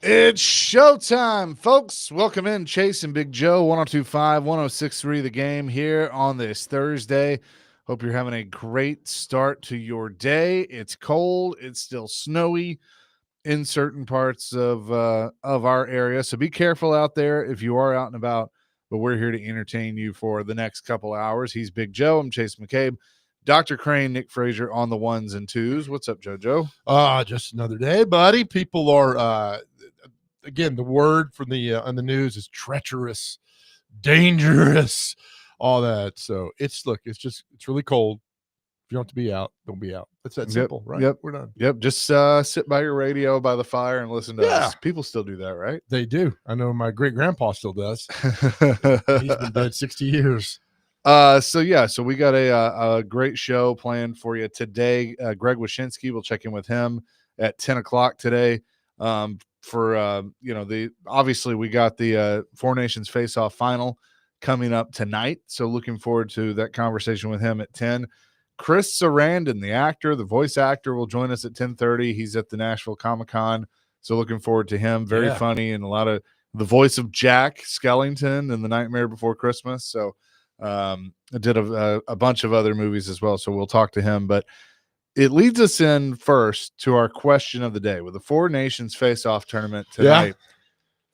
It's showtime, folks. Welcome in, Chase and Big Joe, 1025, 1063, the game here on this Thursday. Hope you're having a great start to your day. It's cold, it's still snowy in certain parts of our area. So be careful out there if you are out and about. But we're here to entertain you for the next couple hours. He's Big Joe. I'm Chase McCabe. Dr. Crane, Nick Frazier on the ones and twos. What's up, JoJo? Just another day, buddy. People are again, the word from the on the news is treacherous, dangerous, all that. So it's really cold. If you don't have to be out, don't be out. It's that simple, right? Yep. We're done. Yep. Just sit by your radio by the fire and listen to us. People still do that, right? They do. I know my great grandpa still does. He's been dead 60 years. So we got a great show planned for you today. Greg Wyshynski, we'll check in with him at 10 o'clock today. Obviously we got the Four Nations Face-Off final coming up tonight. So looking forward to that conversation with him at 10. Chris Sarandon, the actor, the voice actor, will join us at 10:30. He's at the Nashville Comic-Con. So looking forward to him. Very funny, and a lot of the voice of Jack Skellington in The Nightmare Before Christmas. So I did a bunch of other movies as well. So we'll talk to him. But it leads us in first to our question of the day with the Four Nations Face-Off tournament tonight.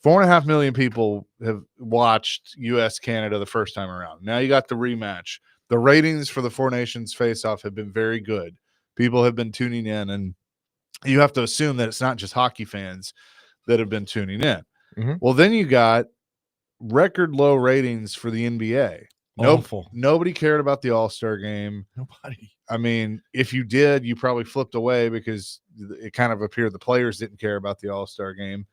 4.5 million people have watched U.S.-Canada the first time around. Now you got the rematch. The ratings for the Four Nations Face-Off have been very good. People have been tuning in, and you have to assume that it's not just hockey fans that have been tuning in. Mm-hmm. Well, then you got record low ratings for the NBA. Nobody cared about the All-Star game. Nobody. I mean, if you did, you probably flipped away because it kind of appeared the players didn't care about the All-Star game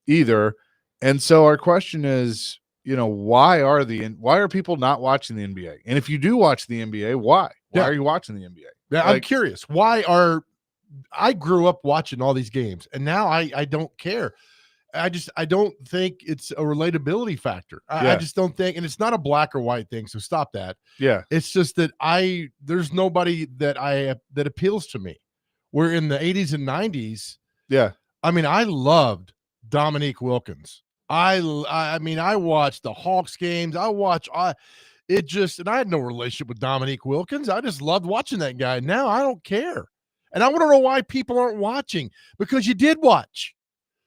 either. And so our question is, why are people not watching the NBA? And if you do watch the NBA, why? Why are you watching the NBA? Yeah, I'm curious. I grew up watching all these games, and now I don't care. I don't think it's a relatability factor. I just don't think, and it's not a black or white thing. So stop that. Yeah. It's just that there's nobody that appeals to me. We're in the 80s and 90s. Yeah. I mean, I loved Dominique Wilkins. I mean, I watched the Hawks games. And I had no relationship with Dominique Wilkins. I just loved watching that guy. Now I don't care. And I want to know why people aren't watching, because you did watch.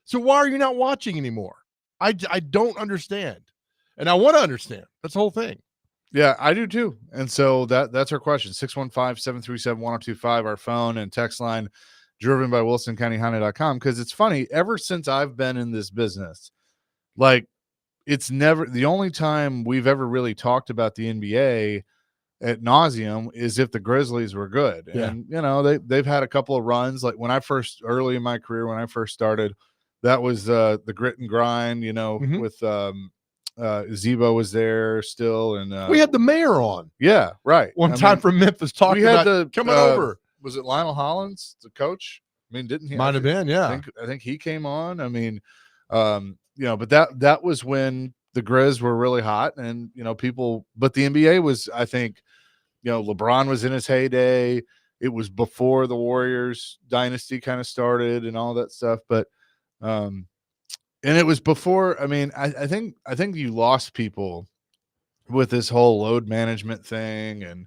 So why are you not watching anymore? I don't understand. And I want to understand. That's the whole thing. Yeah, I do too. And so that's our question. 615-737-1025, our phone and text line, driven by WilsonCountyHonda.com. Because it's funny, ever since I've been in this business, it's never the only time we've ever really talked about the NBA at nauseum is if the Grizzlies were good. Yeah. And they've had a couple of runs. Like early in my career, when I first started, that was the grit and grind, Mm-hmm. with Zebo was there still, and we had the mayor on. Yeah, right. One time from Memphis talking about coming over. Was it Lionel Hollins, the coach? I mean, didn't he? Might have been, yeah. I think he came on. I mean, but that was when the Grizz were really hot, and but the NBA was, I think, LeBron was in his heyday. It was before the Warriors dynasty kind of started and all that stuff, but and it was before. I mean, I think you lost people with this whole load management thing, and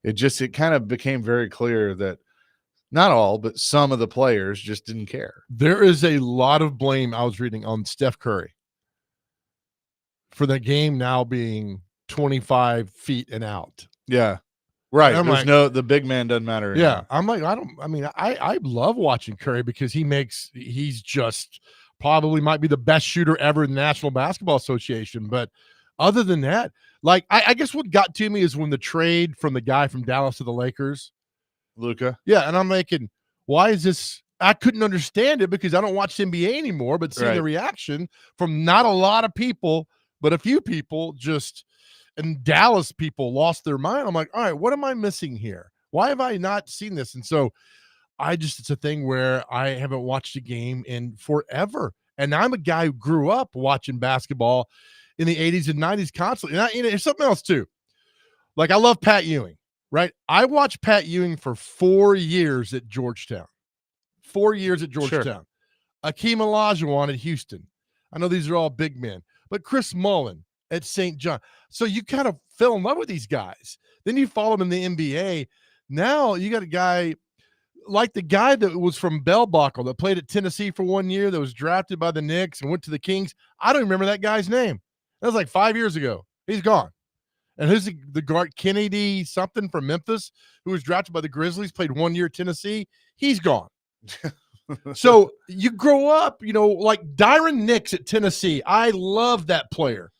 it kind of became very clear that not all, but some of the players just didn't care. There is a lot of blame I was reading on Steph Curry for the game now being 25 feet and out. Yeah. Right. The big man doesn't matter anymore. Yeah. I'm like, I love watching Curry because he's just probably might be the best shooter ever in the National Basketball Association. But other than that, I guess what got to me is when the trade from the guy from Dallas to the Lakers, Luka. Yeah. And I'm thinking, why is this? I couldn't understand it because I don't watch NBA anymore, but seeing the reaction from not a lot of people, but a few people and Dallas people lost their mind. I'm like, all right, what am I missing here? Why have I not seen this? And so it's a thing where I haven't watched a game in forever. And I'm a guy who grew up watching basketball in the 80s and 90s constantly. And there's something else too. Like, I love Pat Ewing, right? I watched Pat Ewing for 4 years at Georgetown. 4 years at Georgetown. Sure. Akeem Olajuwon at Houston. I know these are all big men, but Chris Mullin at St. John. So you kind of fell in love with these guys. Then you follow them in the NBA. Now you got a guy like the guy that was from Bell Buckle that played at Tennessee for 1 year, that was drafted by the Knicks and went to the Kings. I don't remember that guy's name. That was like 5 years ago. He's gone. And who's the guard? Kennedy something from Memphis, who was drafted by the Grizzlies, played 1 year at Tennessee. He's gone. So you grow up, like Dyron Nix at Tennessee. I love that player.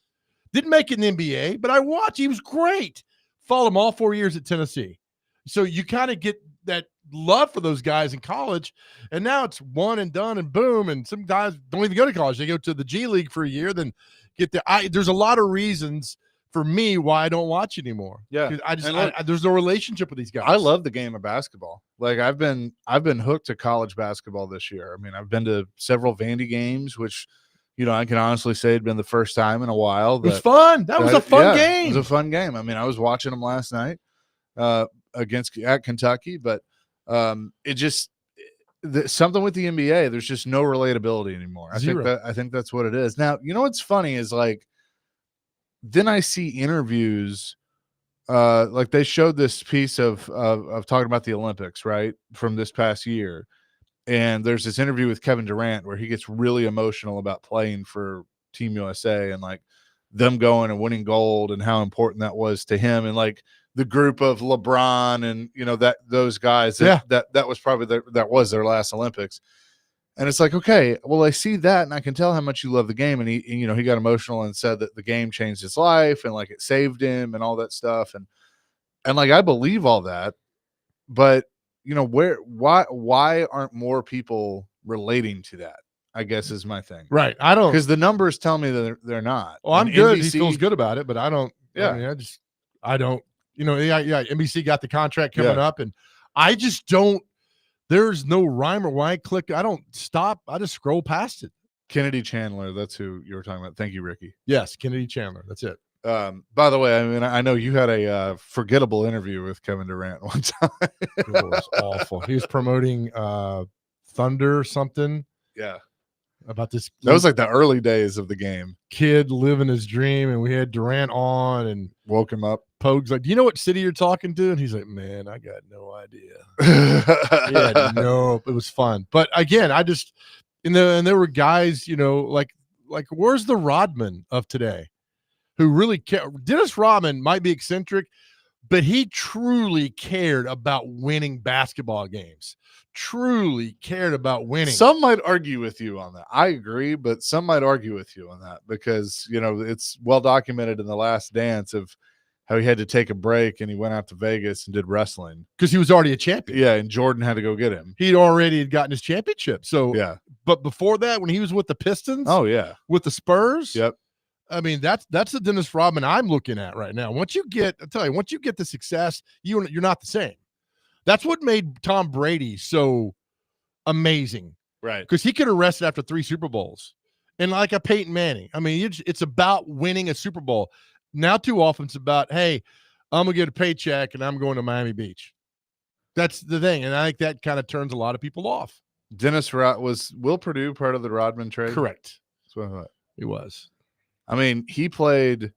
Didn't make it in the NBA, but I watched. He was great. Followed him all 4 years at Tennessee. So you kind of get that love for those guys in college, and now it's one and done and boom. And some guys don't even go to college; they go to the G League for a year, then get there. There's a lot of reasons for me why I don't watch anymore. Yeah, there's no relationship with these guys. I love the game of basketball. Like I've been hooked to college basketball this year. I mean, I've been to several Vandy games, which I can honestly say had been the first time in a while. It was fun. That was a fun game. It was a fun game. I mean, I was watching them last night at Kentucky, but it just something with the NBA. There's just no relatability anymore. I think that's what it is. Now, what's funny is like then I see interviews. Like they showed this piece of talking about the Olympics, right, from this past year. And there's this interview with Kevin Durant where he gets really emotional about playing for Team USA and like them going and winning gold and how important that was to him. And like the group of LeBron and, those guys that was probably that was their last Olympics. And it's like, okay, well, I see that and I can tell how much you love the game. And he got emotional and said that the game changed his life and like it saved him and all that stuff. And like, I believe all that, but why aren't more people relating to that? I guess is my thing. Right. I don't, because the numbers tell me that they're not. Well, I'm good. NBC, he feels good about it, but I don't. Yeah. I don't. NBC got the contract coming up, and I just don't. There's no rhyme or why click. I don't stop. I just scroll past it. Kennedy Chandler. That's who you were talking about. Thank you, Ricky. Yes, Kennedy Chandler. That's it. By the way, I mean, I know you had a forgettable interview with Kevin Durant one time. It was awful. He was promoting Thunder something. Yeah. About this. That was like the early days of the game. Kid living his dream, and we had Durant on and woke him up. Pogue's like, "Do you know what city you're talking to?" And he's like, "Man, I got no idea." Yeah, no, it was fun. But again, I just and there were guys, like where's the Rodman of today? Who really care? Dennis Rodman might be eccentric, but he truly cared about winning basketball games. Truly cared about winning. Some might argue with you on that. I agree, but some might argue with you on that because, it's well documented in The Last Dance of how he had to take a break and he went out to Vegas and did wrestling. Because he was already a champion. Yeah, and Jordan had to go get him. He'd already gotten his championship. So, yeah. But before that, when he was with the Pistons. Oh, yeah. With the Spurs. Yep. I mean, that's the Dennis Rodman I'm looking at right now. Once you get the success, you're not the same. That's what made Tom Brady so amazing. Right. Because he could have rested after 3 Super Bowls. And like a Peyton Manning. I mean, it's about winning a Super Bowl. Now too often it's about, hey, I'm going to get a paycheck and I'm going to Miami Beach. That's the thing. And I think that kind of turns a lot of people off. Was Will Perdue part of the Rodman trade? Correct. That's what I thought. He was. I mean, he played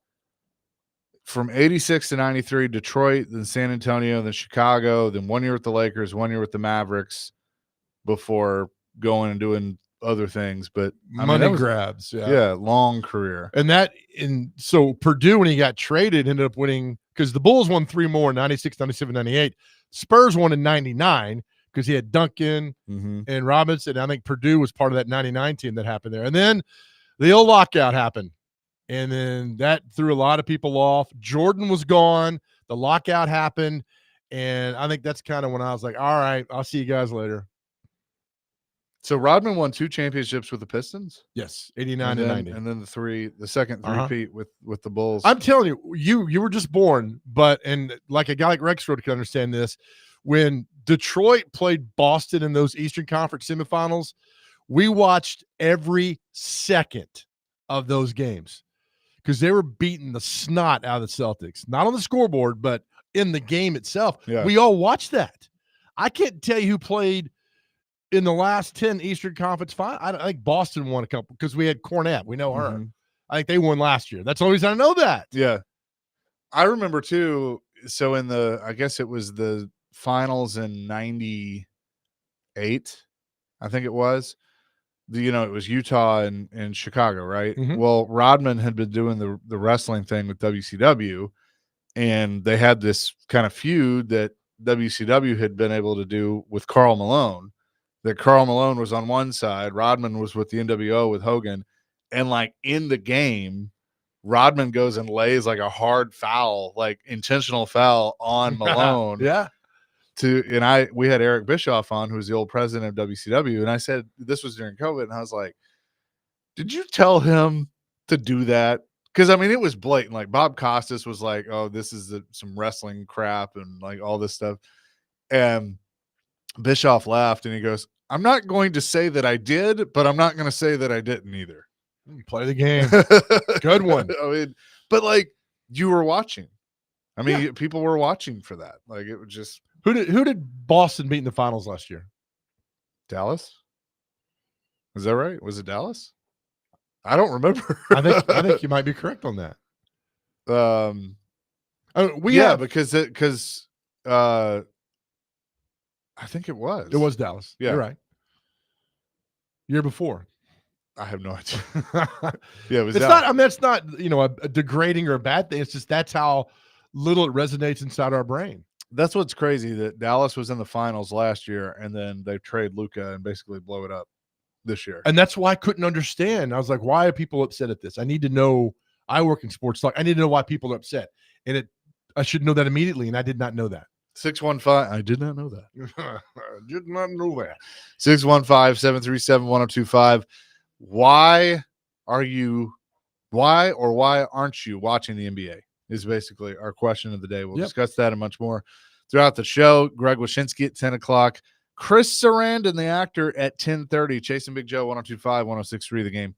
from 86 to 93, Detroit, then San Antonio, then Chicago, then 1 year with the Lakers, 1 year with the Mavericks before going and doing other things. But money grabs. Yeah, long career. And so Purdue, when he got traded, ended up winning because the Bulls won 3 more, 96, 97, 98. Spurs won in 99 because he had Duncan and Robinson. I think Purdue was part of that 99 team that happened there. And then the old lockout happened. And then that threw a lot of people off. Jordan was gone. The lockout happened. And I think that's kind of when I was like, all right, I'll see you guys later. So Rodman won 2 championships with the Pistons? Yes, 89 and 90. And then the second three-peat with the Bulls. I'm telling you, you were just born, and like a guy like Rexroad can understand this, when Detroit played Boston in those Eastern Conference semifinals, we watched every second of those games. Because they were beating the snot out of the Celtics, not on the scoreboard, but in the game itself. Yeah. We all watched that. I can't tell you who played in the last 10 Eastern Conference I think Boston won a couple because we had Cornette. We know her. Mhm. I think they won last year. That's the only reason I know that. Yeah. I remember too. So in I guess it was the finals in 98, I think it was. It was Utah and Chicago, right? Mhm. Well, Rodman had been doing the wrestling thing with WCW, and they had this kind of feud that WCW had been able to do with Karl Malone. That Karl Malone was on one side, Rodman was with the NWO with Hogan, and like in the game, Rodman goes and lays like a hard foul, like intentional foul on Malone. Yeah. We had Eric Bischoff on, who was the old president of WCW, and I said this was during COVID, and I was like, "Did you tell him to do that?" Because I mean, it was blatant. Like Bob Costas was like, "Oh, this is some wrestling crap," and like all this stuff. And Bischoff laughed, and he goes, "I'm not going to say that I did, but I'm not going to say that I didn't either." Play the game. Good one. I mean, but like you were watching. I mean, Yeah. people were watching for that. Like it was just Who did Boston beat in the finals last year? Dallas. Is that right? Was it Dallas? I don't remember. I think you might be correct on that. Because I think it was. It was Dallas. Yeah. You're right. Year before. I have no idea. Yeah, it was It's Dallas. not. I mean, it's not a degrading or a bad thing. It's just that's how little it resonates inside our brain. That's what's crazy, that Dallas was in the finals last year, and then they trade Luka and basically blow it up this year. And that's why I couldn't understand. I was like, why are people upset at this? I need to know. I work in sports talk. I need to know why people are upset. And I should know that immediately, and I did not know that. 615. I did not know that. I did not know that. 615-737-1025. Why aren't you watching the NBA? Is basically our question of the day. We'll discuss that and much more throughout the show. Greg Wyshynski at 10 o'clock. Chris Sarandon, the actor, at 10:30. Chasing Big Joe, 102.5, 106.3 The Game.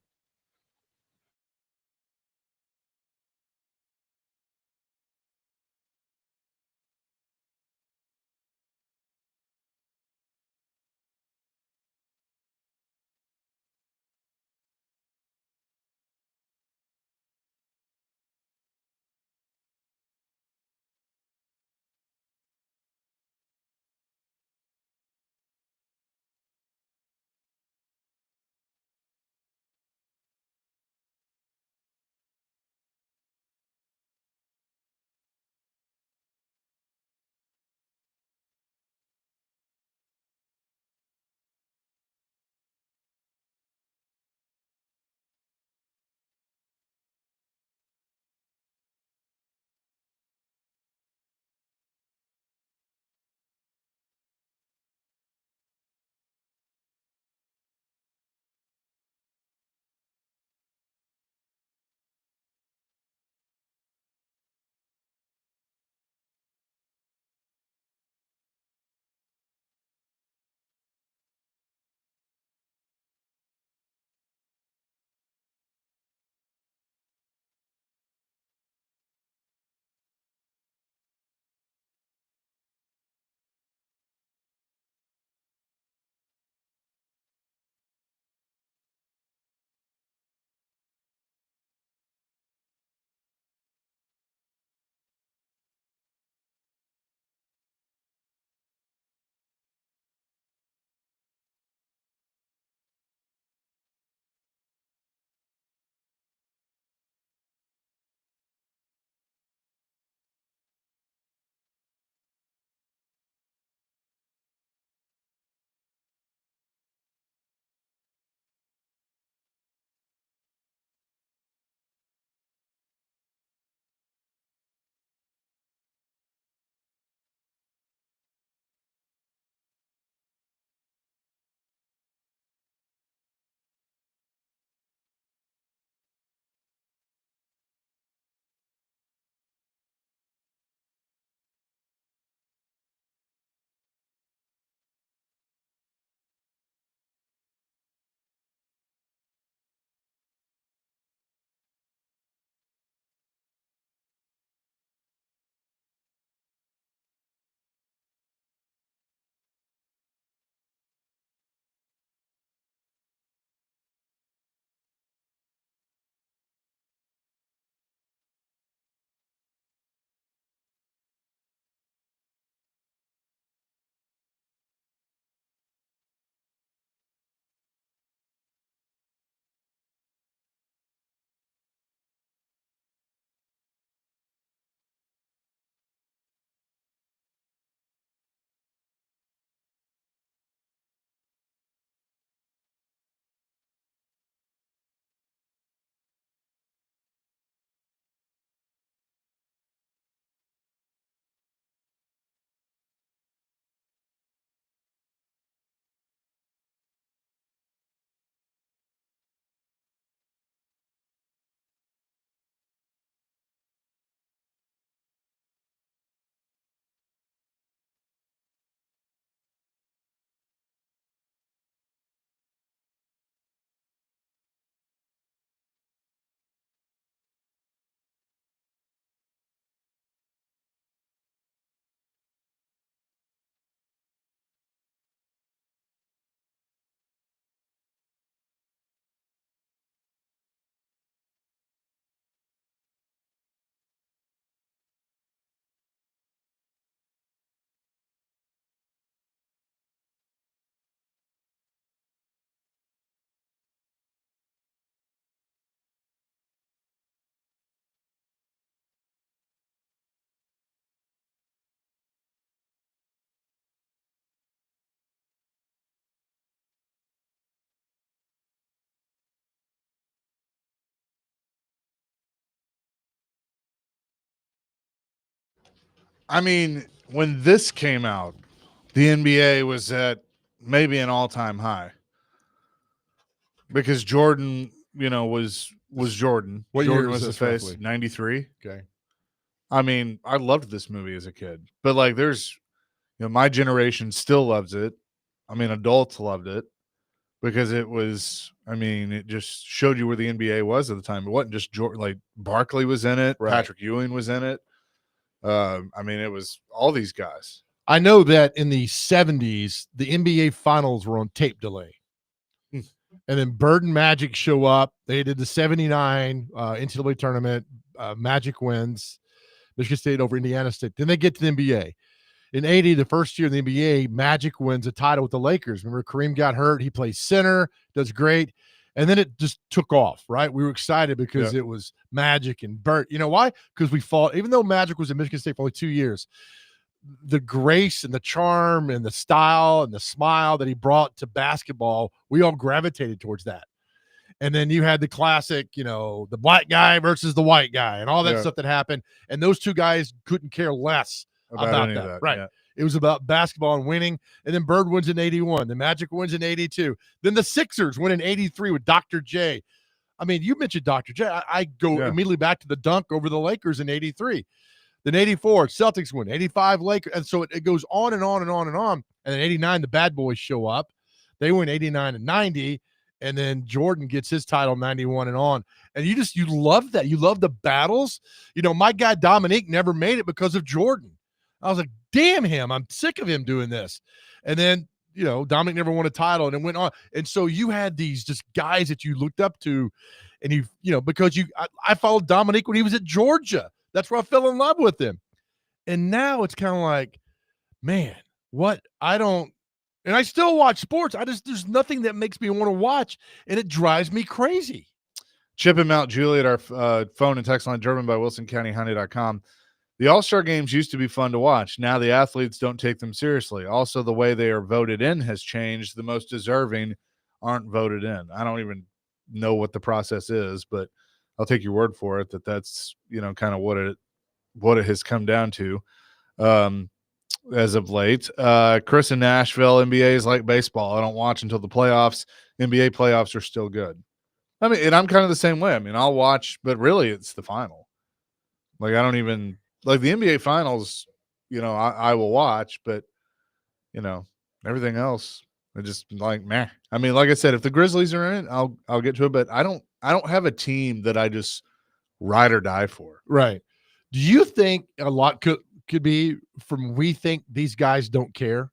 I mean, when this came out, the NBA was at maybe an all-time high because Jordan, was Jordan. What year Jordan was was the this face. roughly? 93. Okay. I mean, I loved this movie as a kid, but like, there's, my generation still loves it. I mean, adults loved it because it was. I mean, it just showed you where the NBA was at the time. It wasn't just Jordan. Like Barkley was in it. Right. Patrick Ewing was in it. I mean, it was all these guys. I know that in the 70s, the NBA finals were on tape delay. And then Bird and Magic show up. They did the 79 NCAA tournament. Magic wins. Michigan State over Indiana State. Then they get to the NBA. In 80, the first year in the NBA, Magic wins a title with the Lakers. Remember, Kareem got hurt. He plays center, does great. And then it just took off, right? We were excited because it was Magic and Bird. You know why? Because we fought, even though Magic was at Michigan State for only 2 years, the grace and the charm and the style and the smile that he brought to basketball, we all gravitated towards that. And then you had the classic, the black guy versus the white guy and all that stuff that happened. And those two guys couldn't care less about that. Right. Yeah. It was about basketball and winning. And then Bird wins in 81. The Magic wins in 82. Then the Sixers win in 83 with Dr. J. I mean, you mentioned Dr. J. I go immediately back to the dunk over the Lakers in 83. Then 84, Celtics win. 85, Lakers. And so it goes on and on and on and on. And then 89, the Bad Boys show up. They win 89 and 90. And then Jordan gets his title 91 and on. And you love that. You love the battles. My guy Dominique never made it because of Jordan. I was like, damn him. I'm sick of him doing this. And then, Dominic never won a title and it went on. And so you had these just guys that you looked up to and because I followed Dominique when he was at Georgia. That's where I fell in love with him. And now it's kind of like, man, and I still watch sports. There's nothing that makes me want to watch, and it drives me crazy. Chip and Mount Juliet, our phone and text line, driven by WilsonCountyHoney.com. The All-Star games used to be fun to watch. Now the athletes don't take them seriously. Also, the way they are voted in has changed. The most deserving aren't voted in. I don't even know what the process is, but I'll take your word for it that's kind of what it has come down to as of late. Chris in Nashville, NBA is like baseball. I don't watch until the playoffs. NBA playoffs are still good. I mean, and I'm kind of the same way. I mean, I'll watch, but really it's the final. Like, I don't even like the NBA finals, I will watch, but everything else, I just like, meh. I mean, like I said, if the Grizzlies are in it, I'll get to it, but I don't have a team that I just ride or die for. Right. Do you think a lot could be from we think these guys don't care?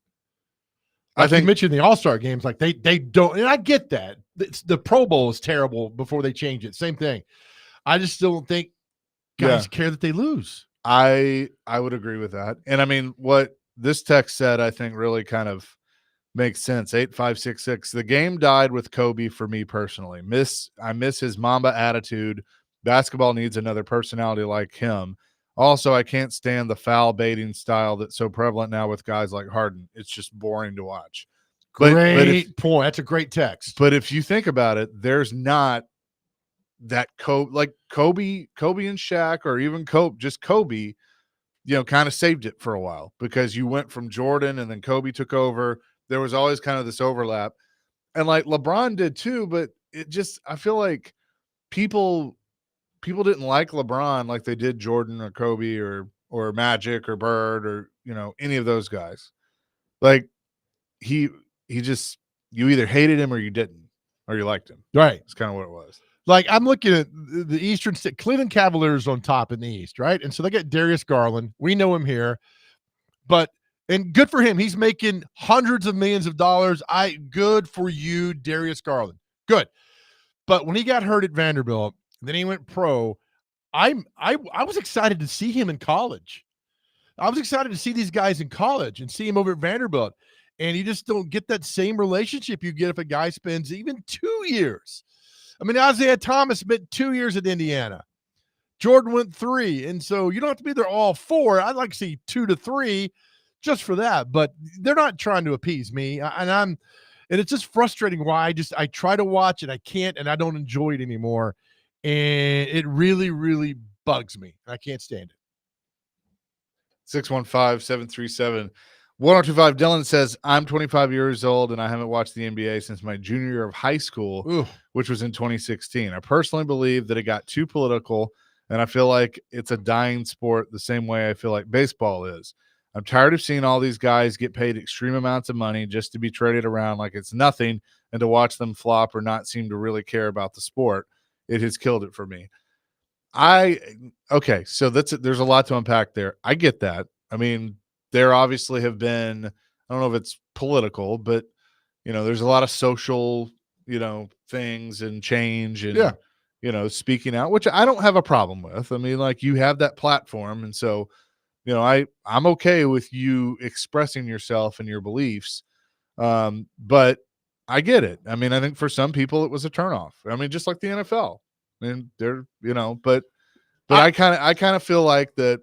I think you mentioned the All-Star games, like they don't, and I get that. The Pro Bowl is terrible before they change it. Same thing. I just still don't think guys care that they lose. I would agree with that. And I mean, what this text said, I think really kind of makes sense. 8566. The game died with Kobe for me personally. I miss his Mamba attitude. Basketball needs another personality like him. Also, I can't stand the foul baiting style that's so prevalent now with guys like Harden. It's just boring to watch. Great point. That's a great text. But if you think about it, there's not that Kobe and Shaq, or even Kobe, kind of saved it for a while because you went from Jordan and then Kobe took over. There was always kind of this overlap, and like LeBron did too. But I feel like people didn't like LeBron like they did Jordan or Kobe or Magic or Bird or any of those guys. Like he just, you either hated him or you didn't, or you liked him. Right. It's kind of what it was. Like, I'm looking at the Eastern State, Cleveland Cavaliers on top in the East, right? And so they got Darius Garland. We know him here, and good for him. He's making hundreds of millions of dollars. Good for you, Darius Garland. Good. But when he got hurt at Vanderbilt, then he went pro. I was excited to see him in college. I was excited to see these guys in college and see him over at Vanderbilt. And you just don't get that same relationship you get if a guy spends even 2 years. I mean, Isaiah Thomas spent 2 years at Indiana. Jordan went 3. And so you don't have to be there all 4. I'd like to see 2 to 3 just for that. But they're not trying to appease me. And it's just frustrating why I try to watch and I can't, and I don't enjoy it anymore. And it really, really bugs me. I can't stand it. 615-737-1025. Dylan says, I'm 25 years old and I haven't watched the NBA since my junior year of high school, Ooh. which was in 2016. I personally believe that it got too political, and I feel like it's a dying sport the same way I feel like baseball is. I'm tired of seeing all these guys get paid extreme amounts of money just to be traded around like it's nothing and to watch them flop or not seem to really care about the sport. It has killed it for me. Okay, so there's a lot to unpack there. I get that. I mean, there obviously have been, I don't know if it's political, but there's a lot of social, things and change and speaking out, which I don't have a problem with. I mean, like, you have that platform, and so I'm okay with you expressing yourself and your beliefs. But I get it. I mean, I think for some people it was a turnoff. I mean, just like the NFL. And they're, but I kind of feel like that,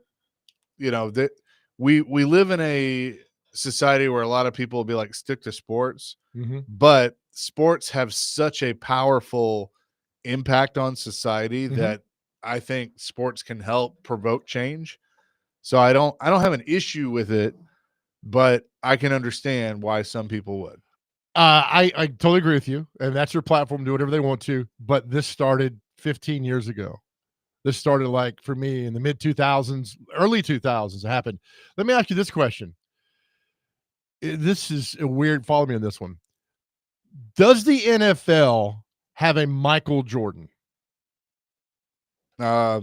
that we live in a society where a lot of people will be like, stick to sports, but sports have such a powerful impact on society that I think sports can help provoke change. So I don't have an issue with it, but I can understand why some people would. I totally agree with you, and that's your platform. Do whatever they want to. But this started 15 years ago. This started, like, for me in the mid 2000s, early 2000s. It happened. Let me ask you this question. This is a weird. Follow me on this one. Does the NFL have a Michael Jordan? Patrick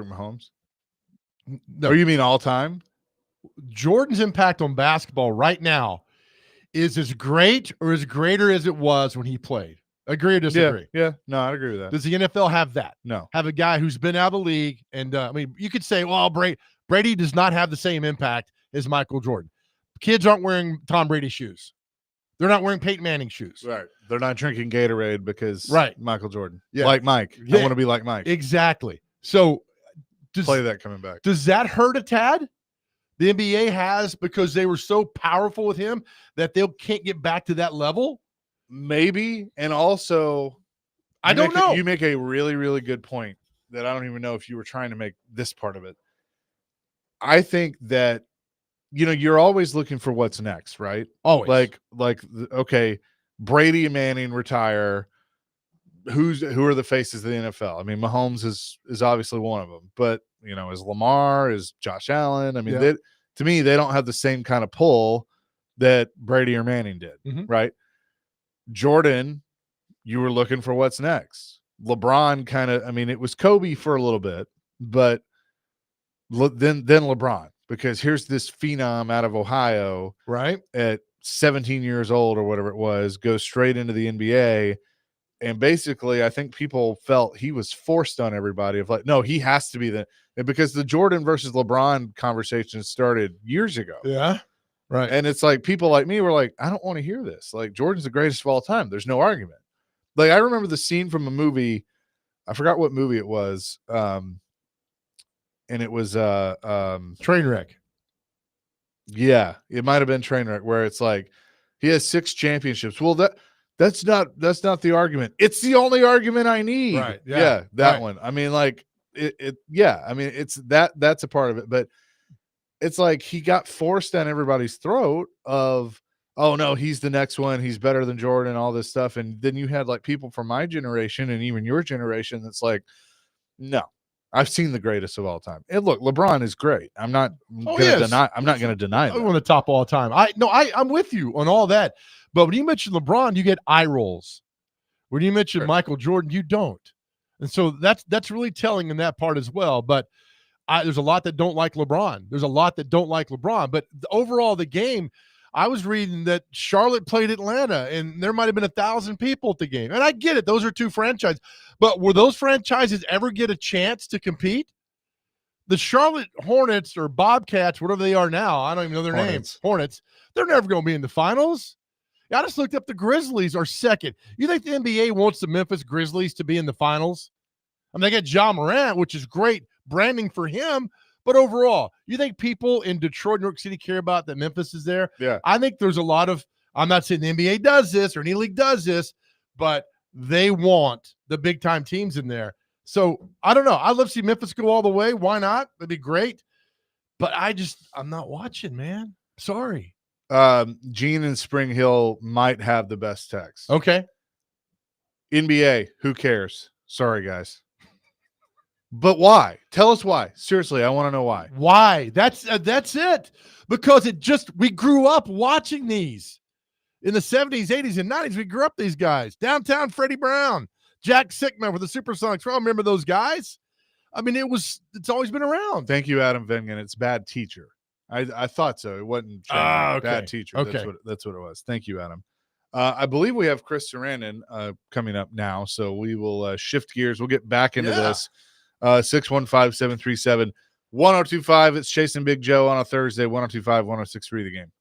Mahomes. No. Or you mean all time? Jordan's impact on basketball right now is as great or as greater as it was when he played. Agree or disagree? Yeah. No, I agree with that. Does the NFL have that? No. Have a guy who's been out of the league, and I mean, you could say, well, Brady does not have the same impact as Michael Jordan. Kids aren't wearing Tom Brady shoes. They're not wearing Peyton Manning shoes. Right. They're not drinking Gatorade because Michael Jordan. Yeah. Like Mike. Yeah. I want to be like Mike. Exactly. So play that coming back. Does that hurt a tad? The NBA has, because they were so powerful with him that they can't get back to that level? Maybe. And also, I don't know. You make a really, really good point that I don't even know if you were trying to make this part of it. I think that, you're always looking for what's next, right? Always. Okay, Brady and Manning retire. Who are the faces of the NFL? I mean, Mahomes is obviously one of them, but is Lamar, is Josh Allen? I mean, to me, they don't have the same kind of pull that Brady or Manning did, right? Jordan, you were looking for what's next. LeBron kind of, I mean, it was Kobe for a little bit, but then LeBron, because here's this phenom out of Ohio, right, at 17 years old or whatever it was, goes straight into the NBA. And basically, I think people felt he was forced on everybody of like, no, he has to be because the Jordan versus LeBron conversation started years ago. Yeah. Right. And it's like, people like me were like, I don't want to hear this. Like, Jordan's the greatest of all time. There's no argument. Like, I remember the scene from a movie. I forgot what movie it was. And it was Trainwreck. Yeah, it might have been Trainwreck, where it's like he has 6 championships. Well, that's not the argument. It's the only argument I need. Right. Yeah, that one. I mean, like I mean, it's that's a part of it, but it's like he got forced down everybody's throat of, oh no, he's the next one, he's better than Jordan, all this stuff. And then you had like people from my generation and even your generation that's like, no, I've seen the greatest of all time. And look, LeBron is great. I'm not going to deny that. I'm on the top all time. I'm with you on all that. But when you mention LeBron, you get eye rolls. When you mention Michael Jordan, you don't. And so that's really telling in that part as well. But there's a lot that don't like LeBron. There's a lot that don't like LeBron. But overall, the game, I was reading that Charlotte played Atlanta, and there might have been 1,000 people at the game. And I get it. Those are 2 franchises. But will those franchises ever get a chance to compete? The Charlotte Hornets or Bobcats, whatever they are now, I don't even know their names. Hornets. They're never going to be in the finals. I just looked up, the Grizzlies are second. You think the NBA wants the Memphis Grizzlies to be in the finals? I mean, they got Ja Morant, which is great branding for him. But overall, you think people in Detroit, New York City care about that Memphis is there? Yeah. I think there's a lot of, I'm not saying the NBA does this or any league does this, but they want the big time teams in there. So I don't know. I'd love to see Memphis go all the way. Why not? That'd be great. But I'm not watching, man. Sorry. Gene in Spring Hill might have the best text. Okay. NBA, who cares? Sorry, guys. But why? Tell us why. Seriously, I want to know why. Why? That's it. Because we grew up watching these in the 70s, 80s, and 90s. We grew up these guys. Downtown Freddie Brown, Jack Sickman with the Supersonics. We all remember those guys. I mean, it's always been around. Thank you, Adam Vengen. It's bad teacher. I thought so. It wasn't okay. bad teacher. Okay. That's what it was. Thank you, Adam. I believe we have Chris Sarandon coming up now, so we will shift gears. We'll get back into this. 615-737-1025. It's Chasing Big Joe on a Thursday. 1025, 1063 the game.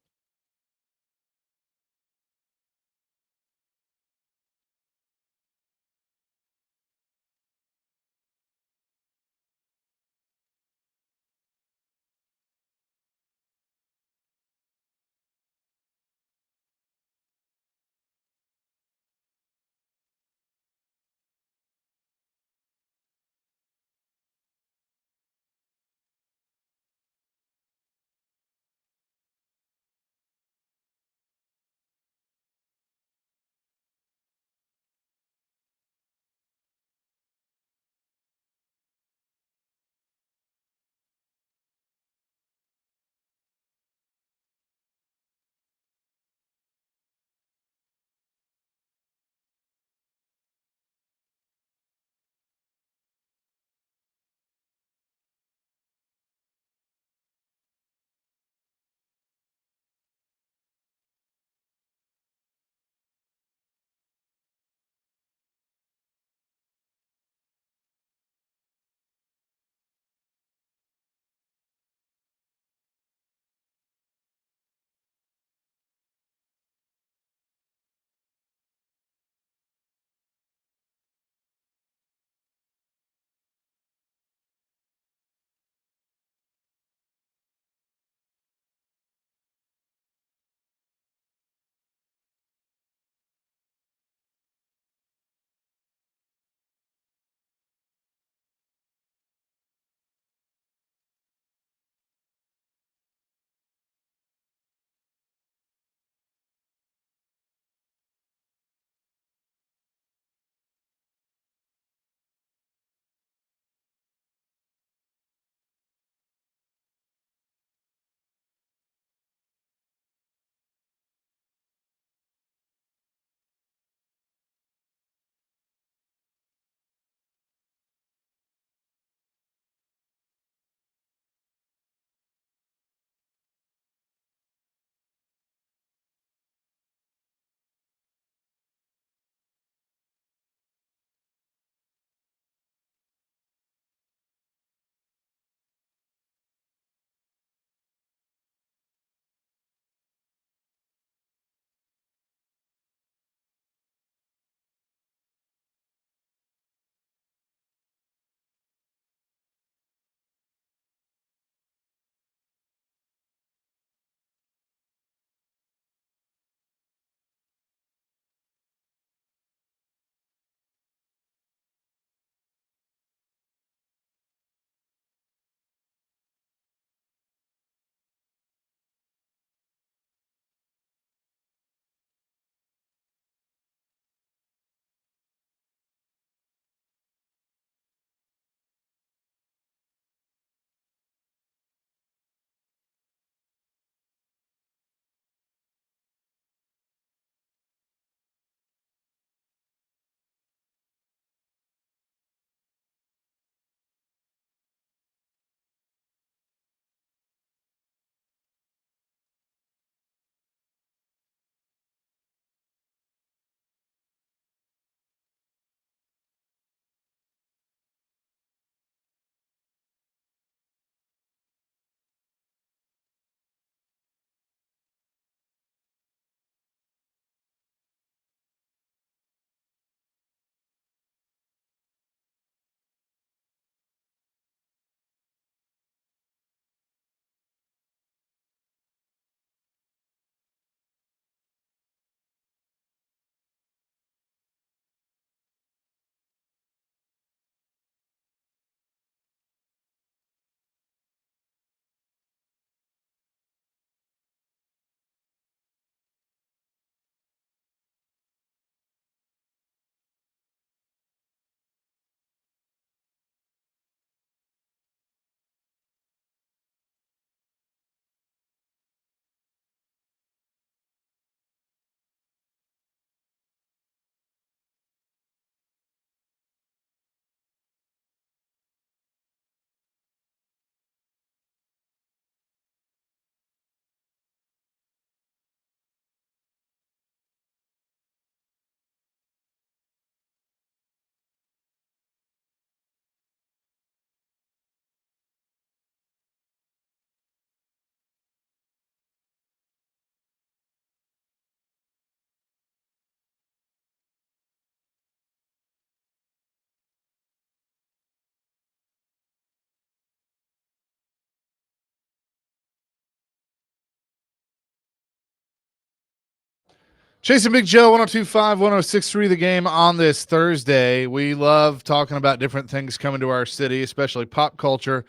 Chasing Big Joe, 1025, 1063, the game on this Thursday. We love talking about different things coming to our city, especially pop culture.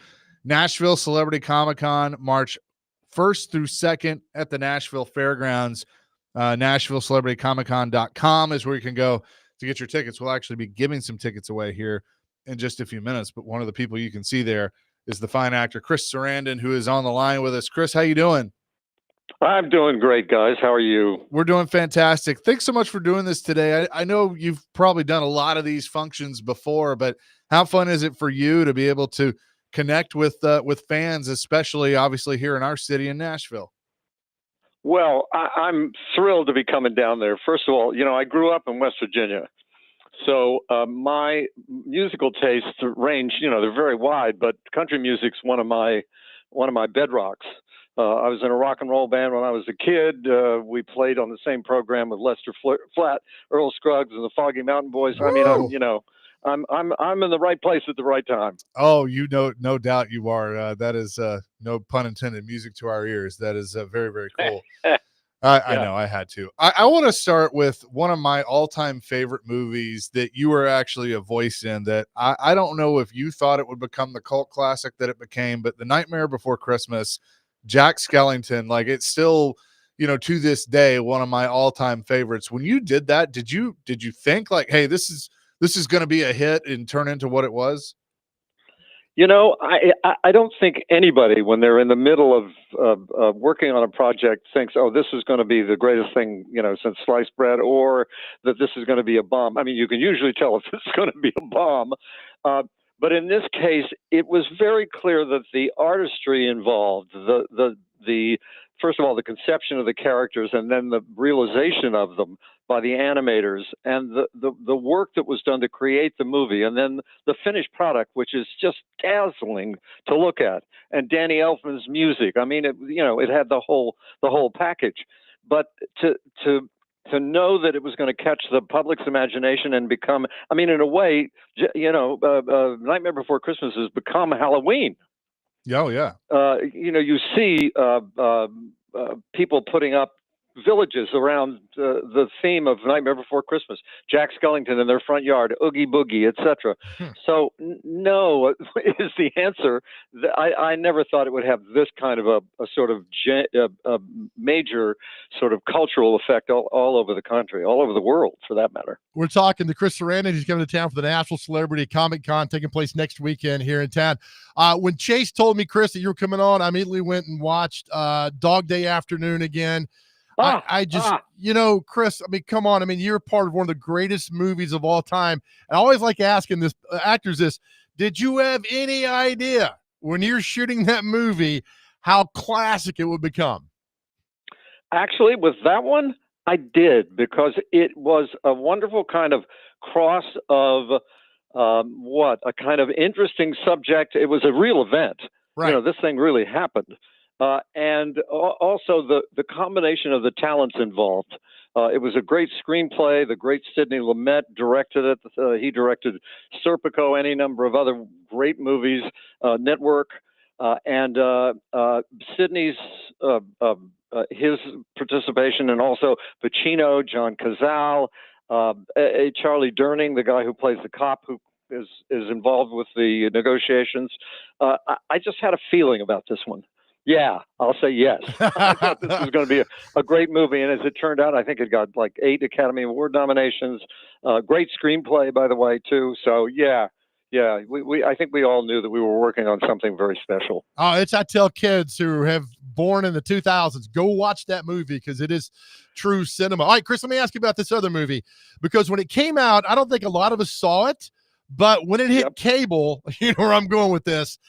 Nashville Celebrity Comic Con, March 1st through 2nd at the Nashville Fairgrounds. NashvilleCelebrityComicCon.com is where you can go to get your tickets. We'll actually be giving some tickets away here in just a few minutes, but one of the people you can see there is the fine actor Chris Sarandon, who is on the line with us. Chris, how you doing? I'm doing great, guys. How are you? We're doing fantastic. Thanks so much for doing this today. I know you've probably done a lot of these functions before, but how fun is it for you to be able to connect with fans, especially obviously here in our city in Nashville? Well, I'm thrilled to be coming down there. First of all, I grew up in West Virginia, so my musical tastes range. They're very wide, but country music's one of my bedrocks. I was in a rock and roll band when I was a kid. We played on the same program with Lester Flatt, Earl Scruggs, and the Foggy Mountain Boys. Woo! I mean, I'm in the right place at the right time. Oh, no doubt you are. That is no pun intended, music to our ears. That is very, very cool. I know I had to. I want to start with one of my all-time favorite movies that you were actually a voice in that I don't know if you thought it would become the cult classic that it became, but The Nightmare Before Christmas, Jack Skellington, like it's still, to this day, one of my all-time favorites. When you did that, did you think like, hey, this is going to be a hit and turn into what it was? I don't think anybody, when they're in the middle of working on a project, thinks, "Oh, this is going to be the greatest thing, since sliced bread," or that this is going to be a bomb. I mean, you can usually tell if it's going to be a bomb. But in this case, it was very clear that the artistry involved, the first of all, the conception of the characters, and then the realization of them by the animators, and the work that was done to create the movie, and then the finished product, which is just dazzling to look at, and Danny Elfman's music. I mean, it had the whole package. But to know that it was going to catch the public's imagination and become, I mean, in a way, Nightmare Before Christmas has become Halloween. Oh, yeah. You see people putting up villages around the theme of Nightmare Before Christmas, Jack Skellington in their front yard, Oogie Boogie, etc. So no is the answer. I never thought it would have this kind of a sort of a major sort of cultural effect all over the country, all over the world, for that matter. We're talking to Chris Sarandon. He's coming to town for the Nashville Celebrity Comic Con taking place next weekend here in town. When Chase told me, Chris, that you were coming on, I immediately went and watched Dog Day Afternoon again. I just, Chris, I mean, come on. I mean, you're part of one of the greatest movies of all time. I always like asking this actors this, did you have any idea when you're shooting that movie how classic it would become? Actually, with that one, I did, because it was a wonderful kind of cross of a kind of interesting subject. It was a real event. Right. This thing really happened. And also the combination of the talents involved. It was a great screenplay. The great Sidney Lumet directed it. He directed Serpico, any number of other great movies, Network, and Sidney's his participation, and also Pacino, John Cazale, Charlie Durning, the guy who plays the cop who is involved with the negotiations. I just had a feeling about this one. Yeah, I'll say yes. I thought this was going to be a great movie, and as it turned out, I think it got like 8 Academy Award nominations. Great screenplay, by the way, too. So yeah, I think we all knew that we were working on something very special. I tell kids who have born in the 2000s, go watch that movie because it is true cinema. All right, Chris, let me ask you about this other movie, because when it came out, I don't think a lot of us saw it, but when it hit cable, you know where I'm going with this,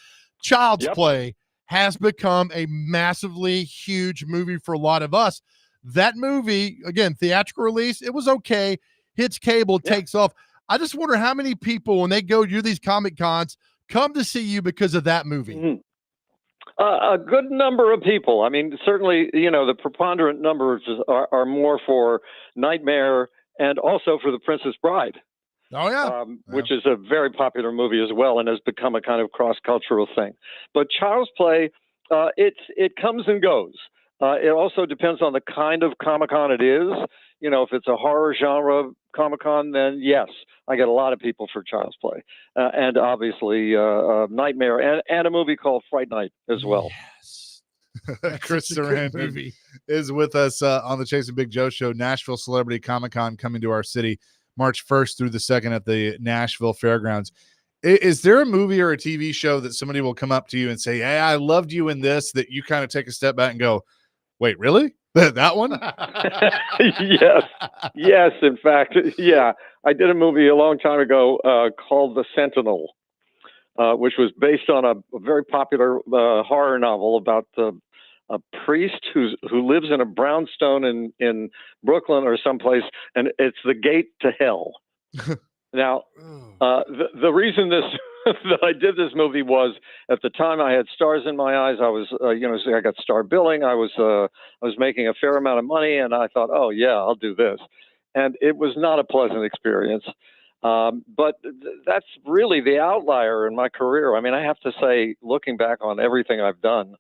Child's Play has become a massively huge movie for a lot of us. That movie, again, theatrical release, it was okay. Hits cable, takes off. I just wonder how many people, when they go to these Comic Cons, come to see you because of that movie. Mm-hmm. A good number of people. I mean, certainly, the preponderant numbers are more for Nightmare and also for The Princess Bride. Oh, yeah. Which is a very popular movie as well, and has become a kind of cross-cultural thing. But Child's Play, it comes and goes. It also depends on the kind of Comic-Con it is. You know, if it's a horror genre Comic-Con, then yes, I get a lot of people for Child's Play, and obviously Nightmare, and a movie called Fright Night as well. Yes. Chris Such a good Sarandon movie. is with us on the Chasing Big Joe show. Nashville Celebrity Comic-Con coming to our city March 1st through the 2nd at the Nashville Fairgrounds. Is there a movie or a TV show that somebody will come up to you and say, hey, I loved you in this, that you kind of take a step back and go, wait, really? That one? Yes. In fact, yeah, I did a movie a long time ago called The Sentinel, which was based on a very popular horror novel about a priest who lives in a brownstone in Brooklyn or someplace, and it's the gate to hell. Now, the reason that I did this movie was, at the time I had stars in my eyes. I was, I got star billing. I was making a fair amount of money, and I thought, oh yeah, I'll do this. And it was not a pleasant experience. But that's really the outlier in my career. I mean, I have to say, looking back on everything I've done,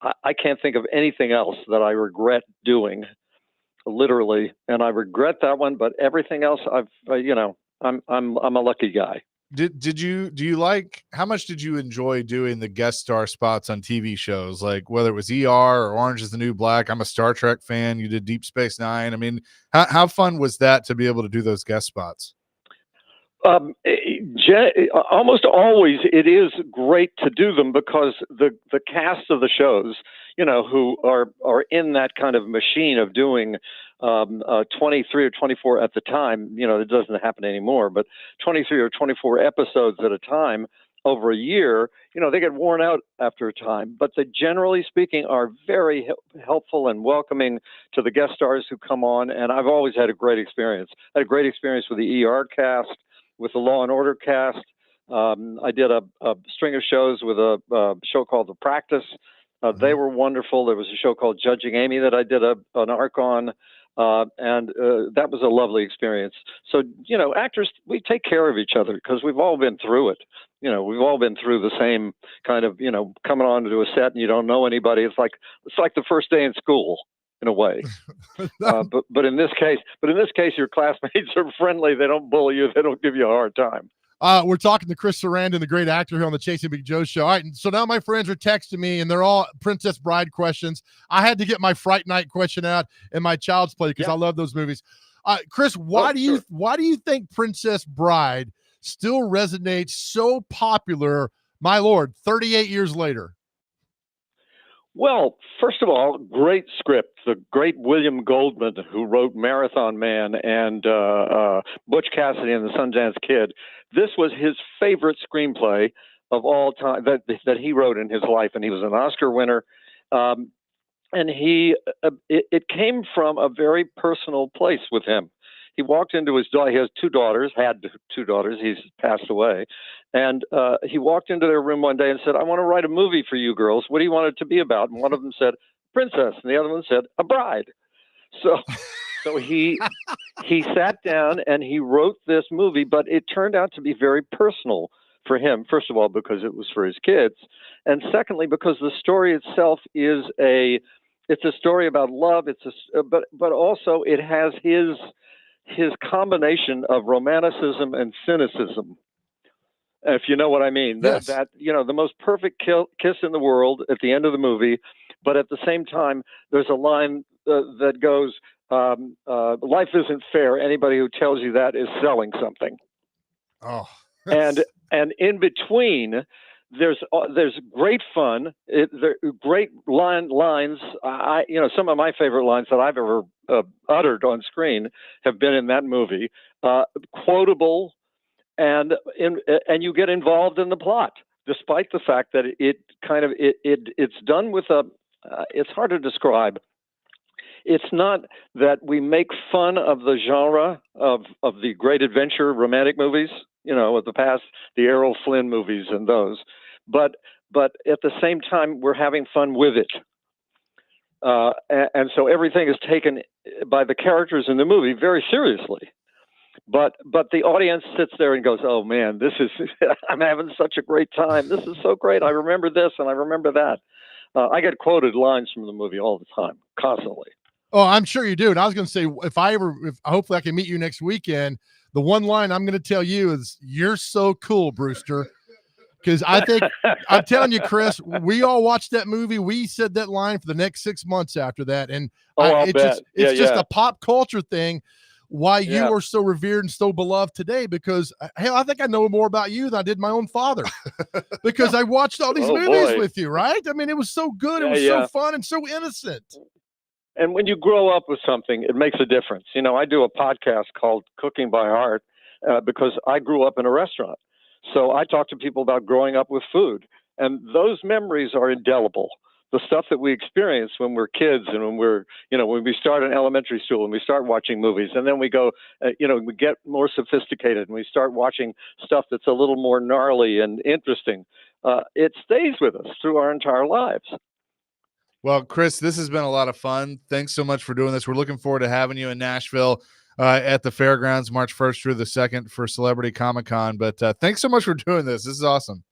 I can't think of anything else that I regret doing, literally. And I regret that one, but everything else, I'm a lucky guy. Do you like, how much did you enjoy doing the guest star spots on TV shows, like whether it was ER or Orange is the New Black? I'm a Star Trek fan. You did Deep Space Nine. I mean, how fun was that to be able to do those guest spots? Almost always it is great to do them, because the cast of the shows, who are in that kind of machine of doing 23 or 24 at the time, it doesn't happen anymore, but 23 or 24 episodes at a time over a year, they get worn out after a time, but they, generally speaking, are very helpful and welcoming to the guest stars who come on. And I've always had a great experience. I had a great experience with the ER cast, with the Law and Order cast. I did a string of shows with a show called The Practice. They were wonderful. There was a show called Judging Amy that I did an arc on, and that was a lovely experience. So, actors, we take care of each other because we've all been through it. We've all been through the same kind of, coming on to a set and you don't know anybody. It's like the first day in school, in a way. But in this case, your classmates are friendly. They don't bully you. They don't give you a hard time. We're talking to Chris Sarandon, the great actor here on the Chasing Big Joe show. All right, and so now my friends are texting me, and they're all Princess Bride questions. I had to get my Fright Night question out and my Child's Play because I love those movies. Chris, why do you think Princess Bride still resonates so popular, my lord, 38 years later? Well, first of all, great script. The great William Goldman, who wrote Marathon Man and Butch Cassidy and the Sundance Kid. This was his favorite screenplay of all time that he wrote in his life, and he was an Oscar winner. And it came from a very personal place with him. He walked into his daughter. He has had two daughters. He's passed away. And he walked into their room one day and said, I want to write a movie for you girls. What do you want it to be about? And one of them said, princess. And the other one said, a bride. So he sat down and he wrote this movie, but it turned out to be very personal for him. First of all, because it was for his kids. And secondly, because the story itself is it's a story about love. But also it has his combination of romanticism and cynicism, if you know what I mean. Yes. That the most perfect kiss in the world at the end of the movie, but at the same time, there's a line that goes, life isn't fair. Anybody who tells you that is selling something. Oh, and in between, there's great fun. There great lines. Some of my favorite lines that I've ever uttered on screen have been in that movie. Quotable, and you get involved in the plot, despite the fact that it's done with it's hard to describe. It's not that we make fun of the genre of the great adventure romantic movies, of the past, the Errol Flynn movies and those, but at the same time, we're having fun with it. And so everything is taken by the characters in the movie very seriously. But the audience sits there and goes, oh man, I'm having such a great time. This is so great. I remember this and I remember that. I get quoted lines from the movie all the time, constantly. Oh, I'm sure you do. And I was going to say, if hopefully I can meet you next weekend, the one line I'm going to tell you is, "You're so cool, Brewster." Because I think I'm telling you, Chris, we all watched that movie. We said that line for the next 6 months after that, and I'll bet. It's just a pop culture thing. Why you Yeah. are so revered and so beloved today? Because hell, I think I know more about you than I did my own father. Because I watched all these Oh, movies boy. with you, right? I mean, it was so good. It Yeah, was yeah. so fun and so innocent. And when you grow up with something, it makes a difference. You know, I do a podcast called Cooking by Heart because I grew up in a restaurant. So I talk to people about growing up with food, and those memories are indelible. The stuff that we experience when we're kids and when we start in elementary school and we start watching movies, and then we go, we get more sophisticated and we start watching stuff that's a little more gnarly and interesting. It stays with us through our entire lives. Well, Chris, this has been a lot of fun. Thanks so much for doing this. We're looking forward to having you in Nashville at the fairgrounds March 1st through the 2nd for Celebrity Comic-Con. But thanks so much for doing this. This is awesome.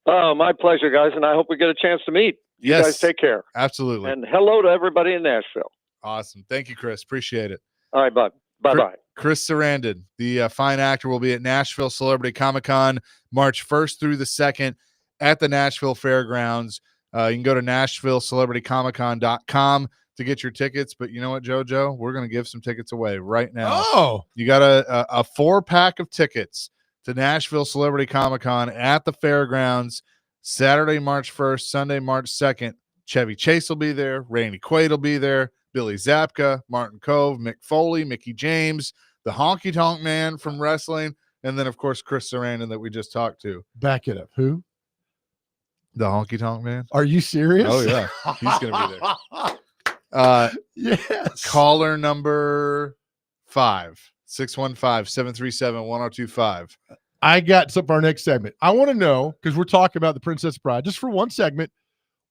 Oh, my pleasure, guys. And I hope we get a chance to meet. You guys take care. Absolutely. And hello to everybody in Nashville. Awesome. Thank you, Chris. Appreciate it. All right, bud. Bye-bye. Chris Sarandon, the fine actor, will be at Nashville Celebrity Comic-Con March 1st through the 2nd at the Nashville Fairgrounds. You can go to NashvilleCelebrityComicCon.com to get your tickets. But you know what, JoJo? We're going to give some tickets away right now. Oh, you got a 4-pack of tickets to Nashville Celebrity Comic-Con at the Fairgrounds Saturday, March 1st, Sunday, March 2nd. Chevy Chase will be there. Randy Quaid will be there. Billy Zabka, Martin Kove, Mick Foley, Mickey James, the Honky Tonk Man from wrestling, and then, of course, Chris Sarandon that we just talked to. back it up. Who? The Honky Tonk Man. Are you serious? Oh, yeah. He's going to be there. Yes. Caller number 5, 615-737-1025. I got something for our next segment. I want to know, because we're talking about The Princess Bride, just for one segment,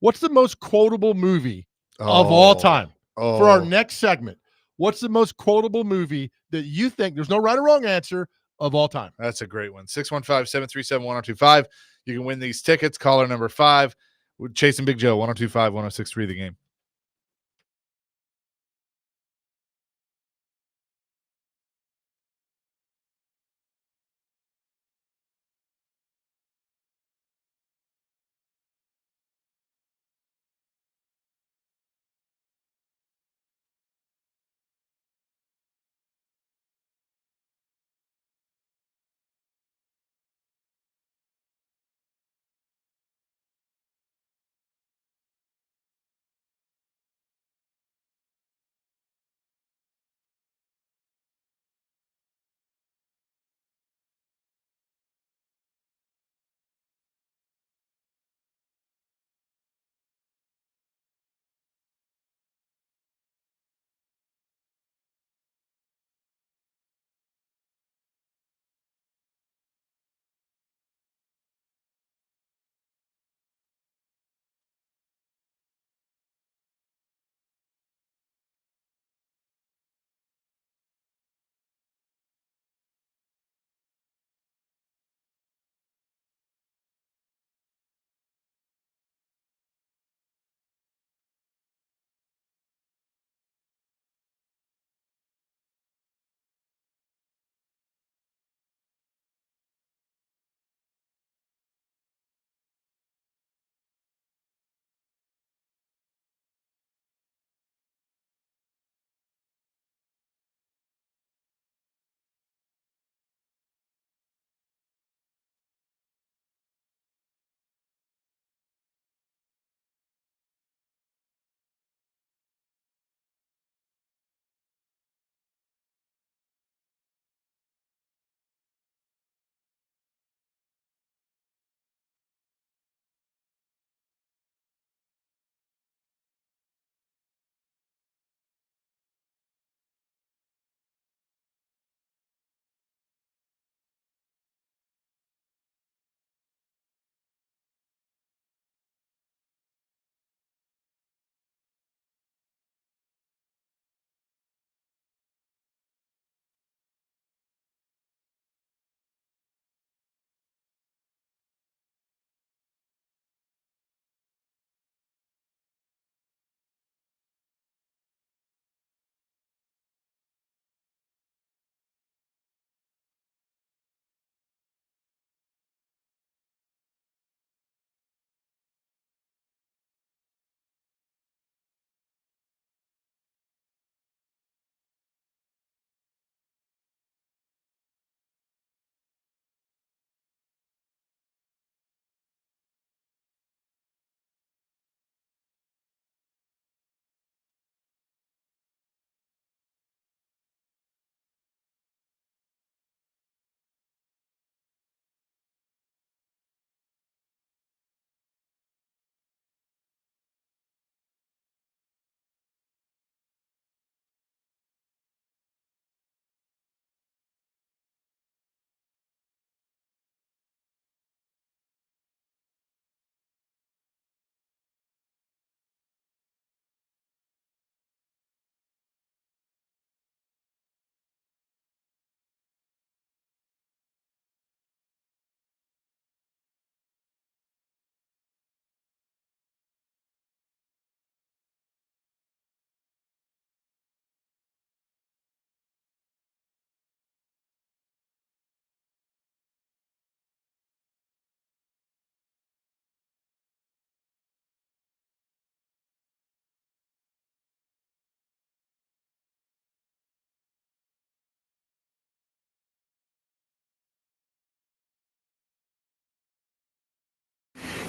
what's the most quotable movie of all time? For our next segment, what's the most quotable movie that you think, there's no right or wrong answer, of all time? That's a great one. 615-737-1025. You can win these tickets. Caller number 5. Chasing Big Joe, 1025-1063 The Game.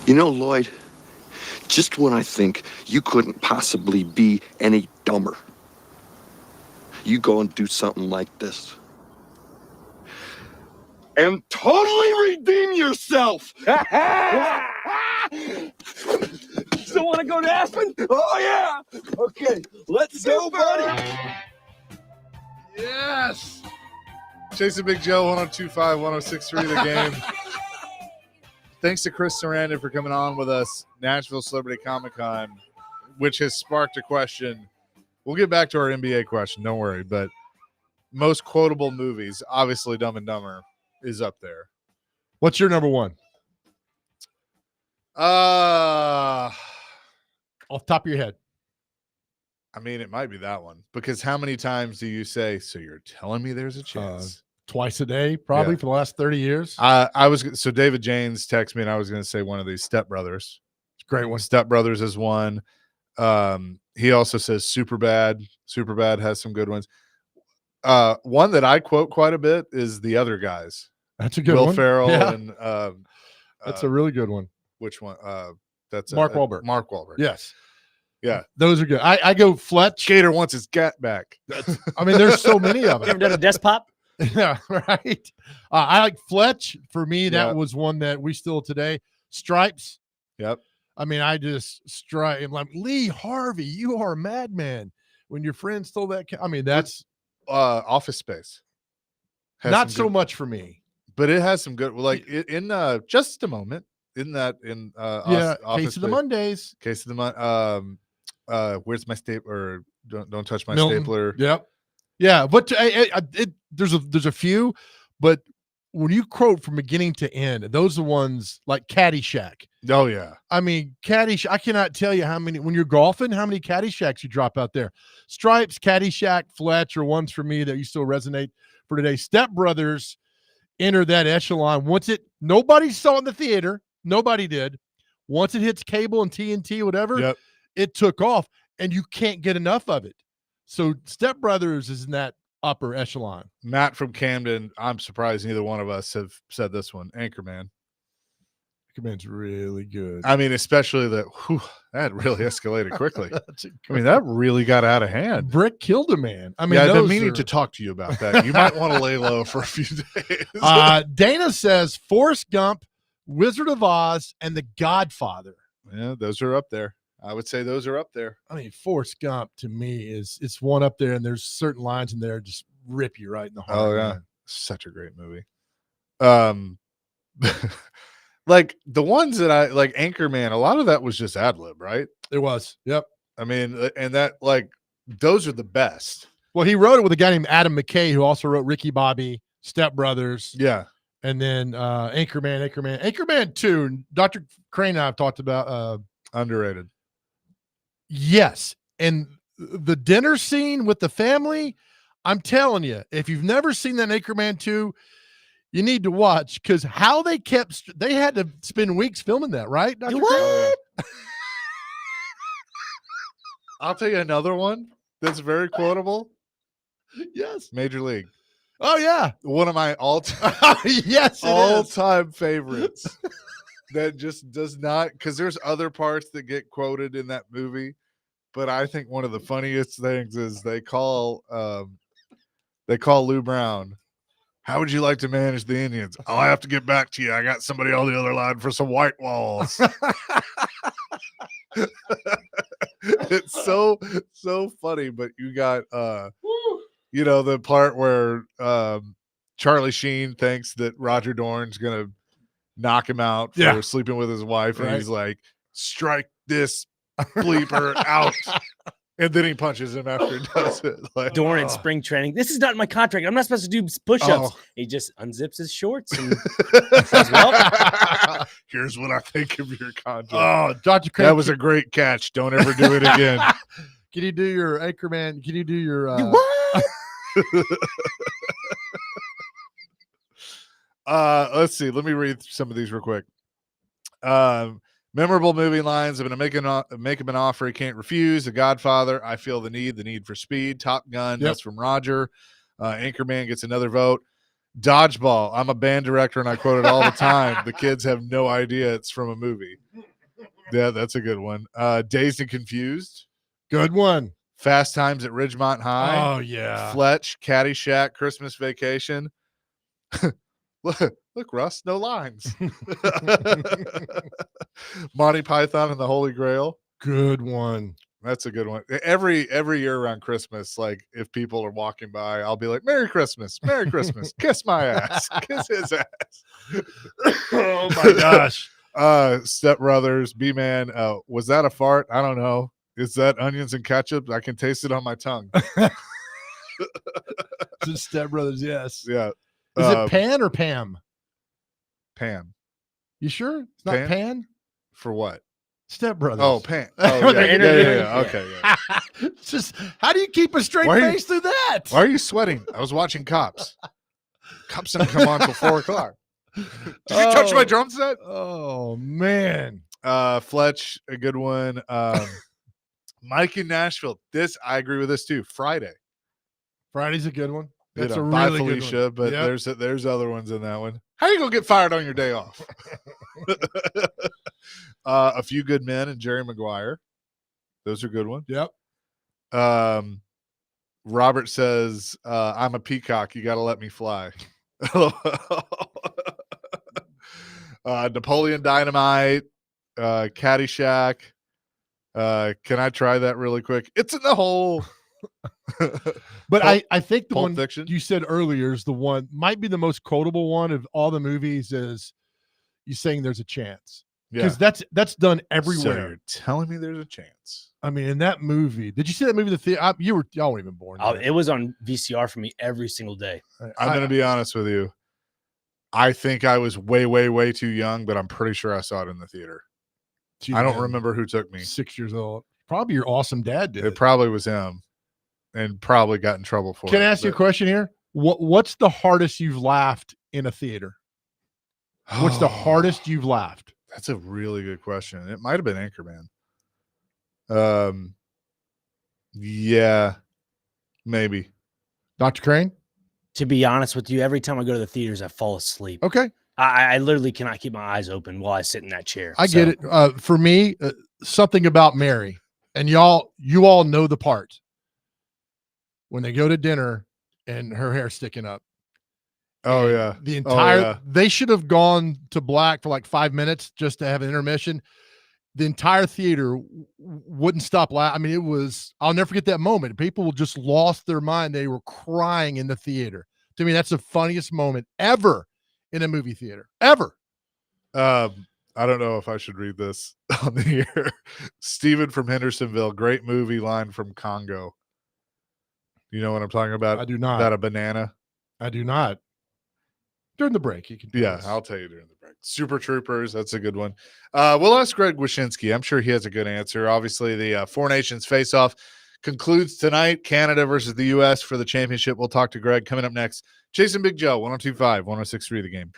You know, Lloyd, just when I think you couldn't possibly be any dumber, you go and do something like this. And totally redeem yourself! Still want to go to Aspen? Oh, yeah! Okay, let's go, buddy! Yes. Chasing Big Joe, 1025, 1063 the game. Thanks to Chris Sarandon for coming on with us, Nashville Celebrity Comic Con, which has sparked a question. We'll get back to our NBA question, don't worry. But most quotable movies, obviously Dumb and Dumber is up there. What's your number one? Off the top of your head. I mean, it might be that one, because how many times do you say, so you're telling me there's a chance? Twice a day, probably, for the last 30 years. So David Janes texted me, and I was going to say one of these Step Brothers. It's a great one. Step Brothers is one. He also says Superbad. Superbad has some good ones. One that I quote quite a bit is The Other Guys. That's a good one. Will Ferrell and that's a really good one. Which one? That's Mark Wahlberg. Mark Wahlberg. Yes. Yeah. Those are good. I go Fletch. Gator wants his gat back. I mean, there's so many of them. You ever done a desk pop? Yeah, right. I like Fletch. For me, that was one that we still today. Stripes. Yep. I mean, I just stripe like Lee Harvey. You are a madman. When your friend stole that. I mean, that's Office Space. Not so much for me, but it has some good. Like in Just a Moment. In Office Case of the Mondays. Case of the where's my stapler? Or don't touch my stapler. Yep. Yeah, but there's a few, but when you quote from beginning to end, those are the ones like Caddyshack. Oh yeah. I mean, Caddyshack. I cannot tell you how many when you're golfing, how many Caddyshacks you drop out there. Stripes, Caddyshack, Fletch are ones for me that you still resonate for today. Step Brothers enter that echelon. Nobody saw it in the theater. Nobody did. Once it hits cable and TNT, whatever, it took off, and you can't get enough of it. So Step Brothers is in that upper echelon. Matt from Camden, I'm surprised neither one of us have said this one. Anchorman. Anchorman's really good. I mean, especially that really escalated quickly. I mean, that really got out of hand. Brick killed a man. I mean, I've been meaning to talk to you about that. You might want to lay low for a few days. Dana says Forrest Gump, Wizard of Oz, and The Godfather. Yeah, those are up there. I would say those are up there. I mean, Forrest Gump to me it's one up there, and there's certain lines in there just rip you right in the heart. Oh yeah, man. Such a great movie. Like the ones that I like, Anchorman. A lot of that was just ad lib, right? It was. Yep. I mean, and that those are the best. Well, he wrote it with a guy named Adam McKay, who also wrote Ricky Bobby, Step Brothers. Yeah. And then Anchorman 2. Dr. Crane and I have talked about underrated. Yes. And the dinner scene with the family, I'm telling you, if you've never seen that Anchorman 2, you need to watch, because how they had to spend weeks filming that, right? Dr. What? I'll tell you another one that's very quotable. Yes. Major League. Oh, yeah. One of my all-time favorites that just does not, because there's other parts that get quoted in that movie, but I think one of the funniest things is they call Lou Brown. How would you like to manage the Indians? I'll have to get back to you. I got somebody on the other line for some white walls. It's so funny, but you got the part where Charlie Sheen thinks that Roger Dorn's gonna knock him out for sleeping with his wife, and he's like, strike this bleeper out. And then he punches him after he does it. Like, Dorn in spring training. This is not in my contract. I'm not supposed to do push-ups. He just unzips his shorts and says, well, here's what I think of your contract. Oh, Dr. Crane, that was a great catch. Don't ever do it again. Can you do your Anchorman? Can you do your what? Let's see. Let me read some of these real quick. Memorable movie lines. I'm going to make him an offer he can't refuse. The Godfather. I feel the need for speed. Top Gun. That's from Roger. Anchorman gets another vote. Dodgeball. I'm a band director and I quote it all the time. The kids have no idea it's from a movie. Yeah, that's a good one. Dazed and Confused. Good one. Fast Times at Ridgemont High. Oh yeah. Fletch, Caddyshack, Christmas Vacation. Look, Russ, no lines. Monty Python and the Holy Grail. Good one. That's a good one. Every year around Christmas, like if people are walking by, I'll be like, Merry Christmas, kiss my ass, kiss his ass. Oh my gosh. Step Brothers, B-Man. Was that a fart? I don't know. Is that onions and ketchup? I can taste it on my tongue. Just Step Brothers, yes. Yeah. Is it Pan or Pam? Pam. You sure it's not Pan? For what? Step Brothers. Oh, Pan. Oh, yeah. Okay. Yeah. It's just, how do you keep a straight face through that? Why are you sweating? I was watching Cops. Cops didn't come on till 4 o'clock. Did you touch my drum set? Oh man. Fletch, a good one. Mike in Nashville. I agree with this too. Friday's a good one. That's a Bye, really Felicia, good one. but Yep. there's other ones in that one. How are you gonna get fired on your day off? A Few Good Men and Jerry Maguire. Those are good ones. Yep. Robert says, I'm a peacock. You got to let me fly. Napoleon Dynamite, Caddyshack. Can I try that really quick? It's in the hole. But I think the Pulp one Fiction? you said earlier is the one, might be the most quotable one of all the movies, is you saying there's a chance. Because that's done So everywhere. you're telling me there's a chance. I mean, in that movie, did you see that movie? Y'all weren't even born. Oh, yet. it was on VCR for me every single day. I'm going to be honest with you. I think I was way, way, way too young, but I'm pretty sure I saw it in the theater. I don't remember who took me. 6 years old. Probably your awesome dad did. It probably was him, and probably got in trouble for it. Can I ask you a question here? What's the hardest you've laughed in a theater? What's the hardest you've laughed? That's a really good question. It might have been Anchorman. Yeah, maybe. Dr. Crane? To be honest with you, every time I go to the theaters, I fall asleep. Okay. I literally cannot keep my eyes open while I sit in that chair. I get it. For me, Something About Mary, and you all know the part when they go to dinner and her hair sticking up. Oh yeah. The entire they should have gone to black for like 5 minutes just to have an intermission. The entire theater wouldn't stop laughing. I mean, I'll never forget that moment. People just lost their mind. They were crying in the theater. To me, that's the funniest moment ever in a movie theater. Ever. I don't know if I should read this on the air. Steven from Hendersonville, great movie line from Congo. You know what I'm talking about? I do not. About a banana. I do not. During the break, you can. Yeah, I'll tell you during the break. Super Troopers, that's a good one. We'll ask Greg Wyshynski. I'm sure he has a good answer. Obviously, the Four Nations face-off concludes tonight. Canada versus the U.S. for the championship. We'll talk to Greg coming up next. Jason Big Joe, 102.5, 106.3 The Game.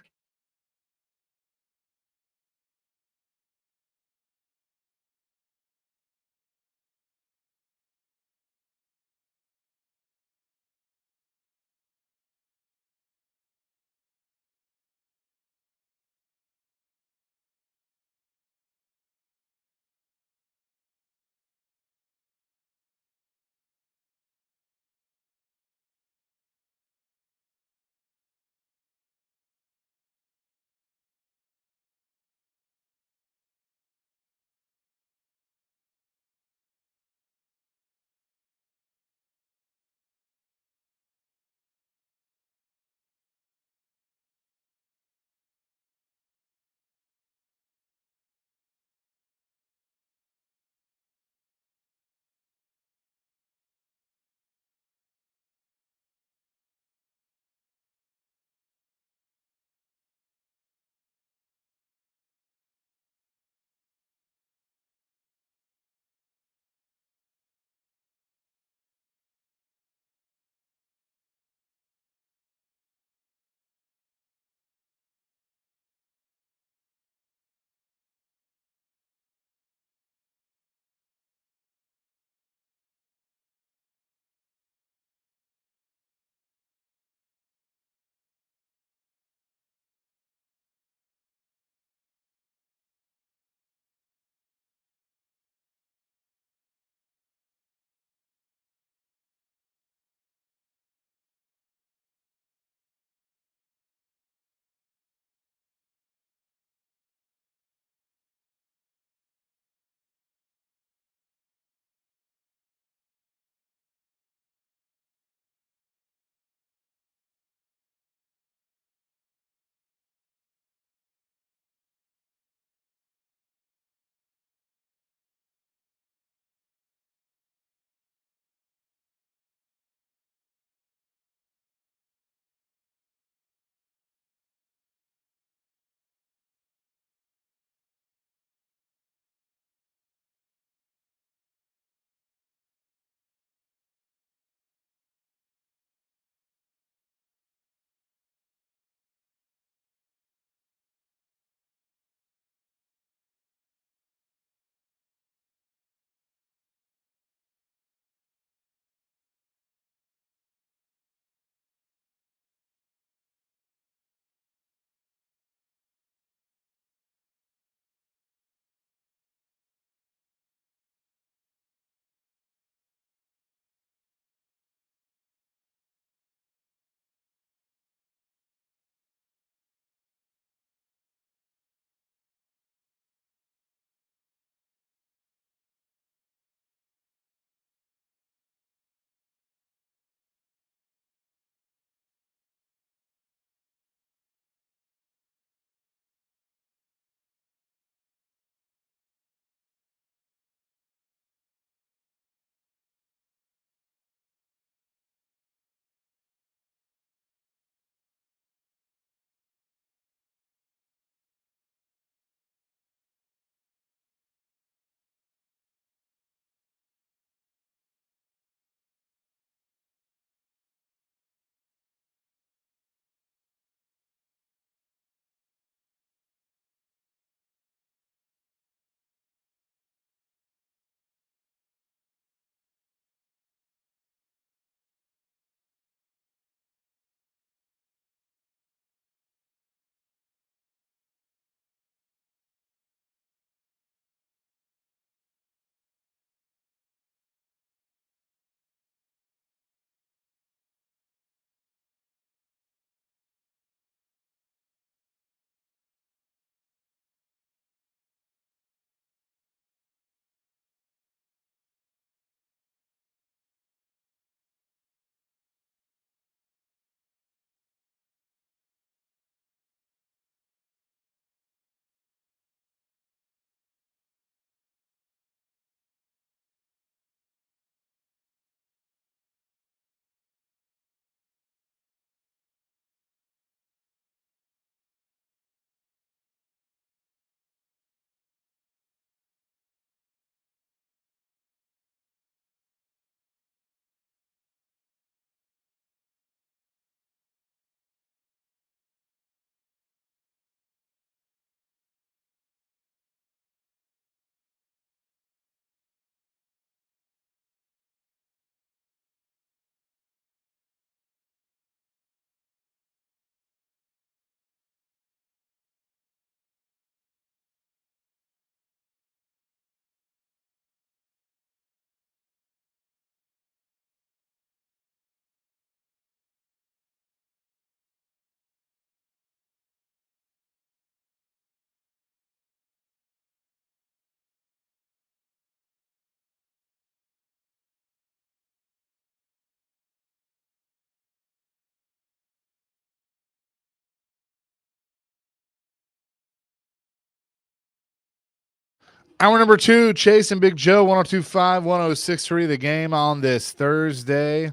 Hour number 2, Chase and Big Joe, 102.5, 106.3, the game on this Thursday.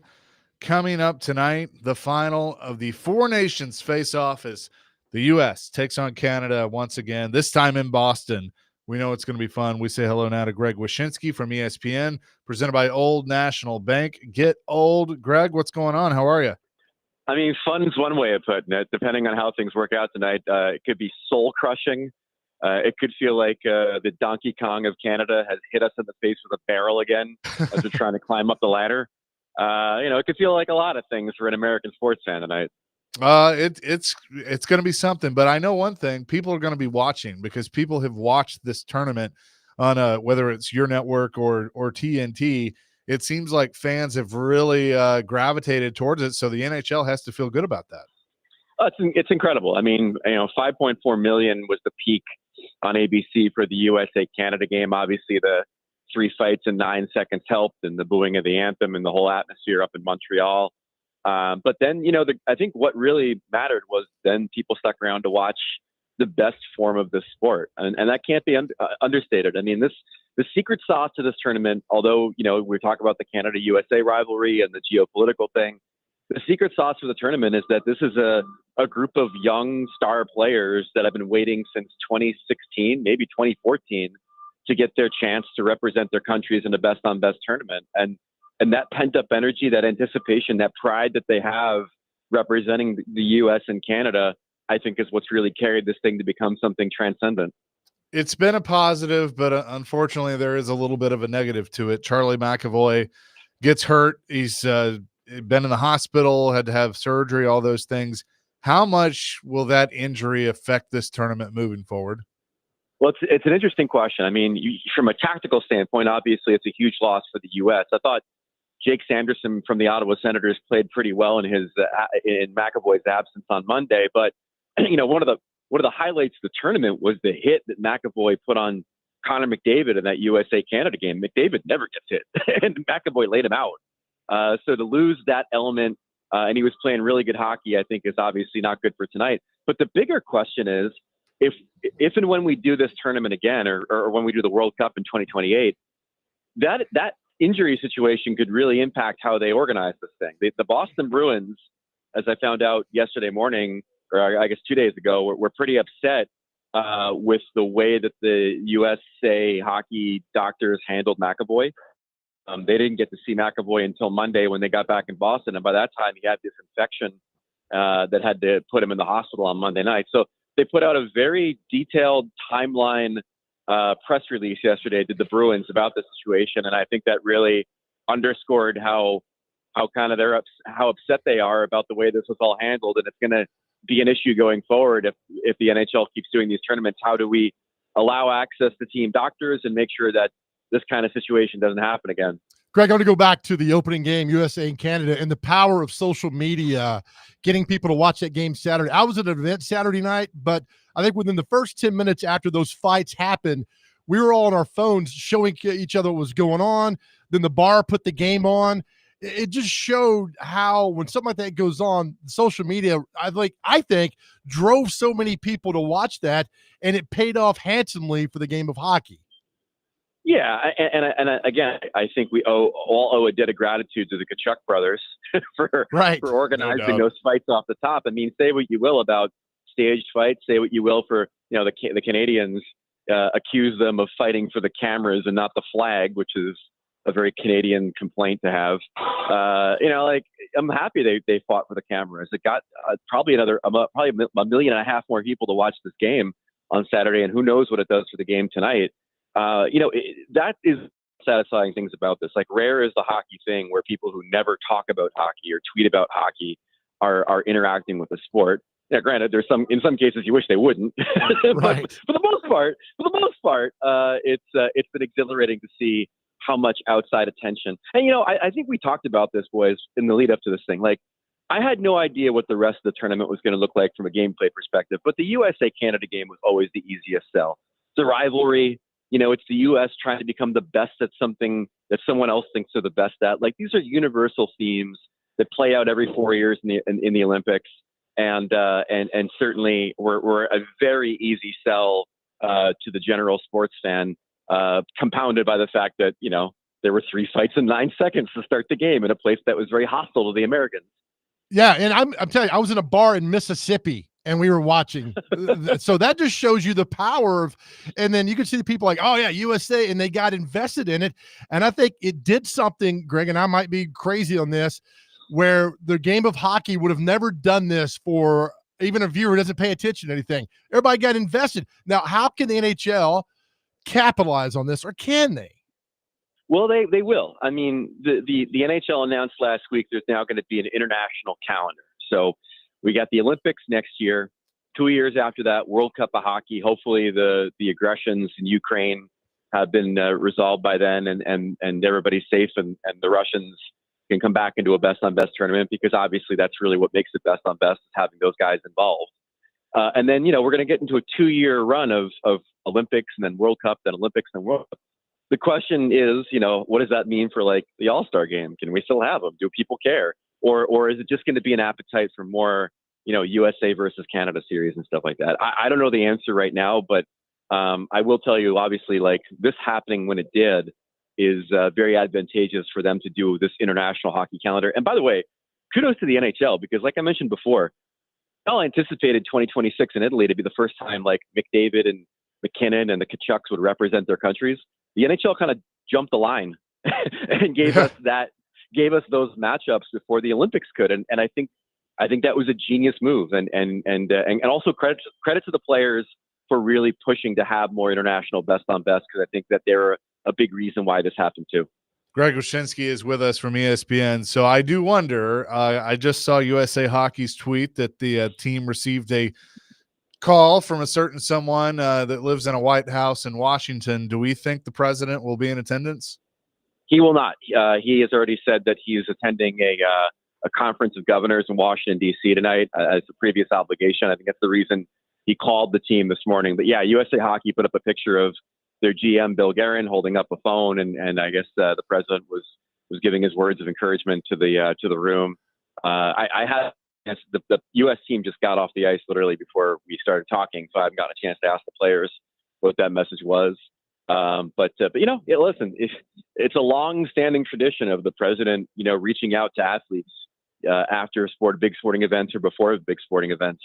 Coming up tonight, the final of the Four Nations face-off as the U.S. takes on Canada once again, this time in Boston. We know it's going to be fun. We say hello now to Greg Wyshynski from ESPN, presented by Old National Bank. Get old. Greg, what's going on? How are you? I mean, fun's one way of putting it. Depending on how things work out tonight, it could be soul-crushing. It could feel like the Donkey Kong of Canada has hit us in the face with a barrel again as we're trying to climb up the ladder. It could feel like a lot of things for an American sports fan tonight. It's going to be something, but I know one thing: people are going to be watching because people have watched this tournament on whether it's your network or TNT. It seems like fans have really gravitated towards it, so the NHL has to feel good about that. It's incredible. I mean, 5.4 million was the peak on ABC for the USA-Canada game. Obviously, the 3 fights in 9 seconds helped, and the booing of the anthem and the whole atmosphere up in Montreal. But then, I think what really mattered was then people stuck around to watch the best form of this sport. And that can't be understated. I mean, the secret sauce to this tournament, although, we talk about the Canada-USA rivalry and the geopolitical thing, the secret sauce for the tournament is that this is a group of young star players that have been waiting since 2016, maybe 2014, to get their chance to represent their countries in a best-on-best tournament. And that pent-up energy, that anticipation, that pride that they have representing the U.S. and Canada, I think is what's really carried this thing to become something transcendent. It's been a positive, but unfortunately there is a little bit of a negative to it. Charlie McAvoy gets hurt. He's been in the hospital, had to have surgery, all those things. How much will that injury affect this tournament moving forward? Well, it's an interesting question. I mean, from a tactical standpoint, obviously it's a huge loss for the U.S. I thought Jake Sanderson from the Ottawa Senators played pretty well in in McAvoy's absence on Monday. But one of the highlights of the tournament was the hit that McAvoy put on Connor McDavid in that USA-Canada game. McDavid never gets hit, and McAvoy laid him out. So to lose that element, and he was playing really good hockey, I think is obviously not good for tonight. But the bigger question is, if and when we do this tournament again, or when we do the World Cup in 2028, that injury situation could really impact how they organize this thing. The Boston Bruins, as I found out yesterday morning, or I guess 2 days ago, were pretty upset with the way that the USA hockey doctors handled McAvoy. They didn't get to see McAvoy until Monday when they got back in Boston, and by that time he had this infection that had to put him in the hospital on Monday night. So they put out a very detailed timeline press release yesterday to the Bruins about the situation, and I think that really underscored how how upset they are about the way this was all handled, and it's going to be an issue going forward if the NHL keeps doing these tournaments. How do we allow access to team doctors and make sure that this kind of situation doesn't happen again? Greg, I want to go back to the opening game, USA and Canada, and the power of social media, getting people to watch that game Saturday. I was at an event Saturday night, but I think within the first 10 minutes after those fights happened, we were all on our phones showing each other what was going on. Then the bar put the game on. It just showed how when something like that goes on, social media, I think, drove so many people to watch that, and it paid off handsomely for the game of hockey. Yeah, and again, I think we all owe a debt of gratitude to the Kachuk brothers for organizing those fights off the top. I mean, say what you will about staged fights, say what you will for the Canadians accuse them of fighting for the cameras and not the flag, which is a very Canadian complaint to have. I'm happy they fought for the cameras. It got probably probably 1.5 million more people to watch this game on Saturday, and who knows what it does for the game tonight. That is satisfying things about this. Like, rare is the hockey thing where people who never talk about hockey or tweet about hockey are interacting with the sport. Yeah, granted, there's in some cases you wish they wouldn't. Right. But for the most part, it's been exhilarating to see how much outside attention. And I think we talked about this, boys, in the lead up to this thing. Like, I had no idea what the rest of the tournament was going to look like from a gameplay perspective, but the USA-Canada game was always the easiest sell. It's a rivalry. It's the U.S. trying to become the best at something that someone else thinks they're the best at. Like, these are universal themes that play out every 4 years in the Olympics, and certainly were a very easy sell to the general sports fan. compounded by the fact that, there were 3 fights in 9 seconds to start the game in a place that was very hostile to the Americans. Yeah, and I'm telling you, I was in a bar in Mississippi and we were watching. So that just shows you the power of, and then you can see the people like, oh yeah, USA, and they got invested in it. And I think it did something, Greg, and I might be crazy on this, where the game of hockey would have never done this for even a viewer who doesn't pay attention to anything. Everybody got invested. Now, how can the NHL capitalize on this, or can they? Well, they will. I mean, the NHL announced last week there's now going to be an international calendar. So we got the Olympics next year. 2 years after that, World Cup of Hockey. Hopefully the aggressions in Ukraine have been resolved by then, and everybody's safe, and the Russians can come back into a best-on-best tournament, because obviously that's really what makes it best-on-best, is having those guys involved. And then, we're going to get into a 2-year run of Olympics, and then World Cup, then Olympics, then World Cup. The question is, what does that mean for like the All-Star game? Can we still have them? Do people care? Or is it just going to be an appetite for more, USA versus Canada series and stuff like that? I don't know the answer right now, but I will tell you, obviously, like, this happening when it did is very advantageous for them to do this international hockey calendar. And by the way, kudos to the NHL, because like I mentioned before, I anticipated 2026 in Italy to be the first time like McDavid and McKinnon and the Kachucks would represent their countries. The NHL kind of jumped the line and gave us those matchups before the Olympics could. And I think that was a genius move. And also credit to the players for really pushing to have more international best on best, because I think that they're a big reason why this happened too. Greg Wyshynski is with us from ESPN. So I do wonder, I just saw USA Hockey's tweet that the team received a call from a certain someone that lives in a White House in Washington. Do we think the president will be in attendance? He will not. He has already said that he is attending a conference of governors in Washington, D.C. tonight as a previous obligation. I think that's the reason he called the team this morning. But yeah, USA Hockey put up a picture of their GM, Bill Guerin, holding up a phone. And I guess the president was giving his words of encouragement to the room. I had the U.S. team just got off the ice literally before we started talking, so I haven't gotten a chance to ask the players what that message was. But listen, it's a long-standing tradition of the president, reaching out to athletes after big sporting events or before big sporting events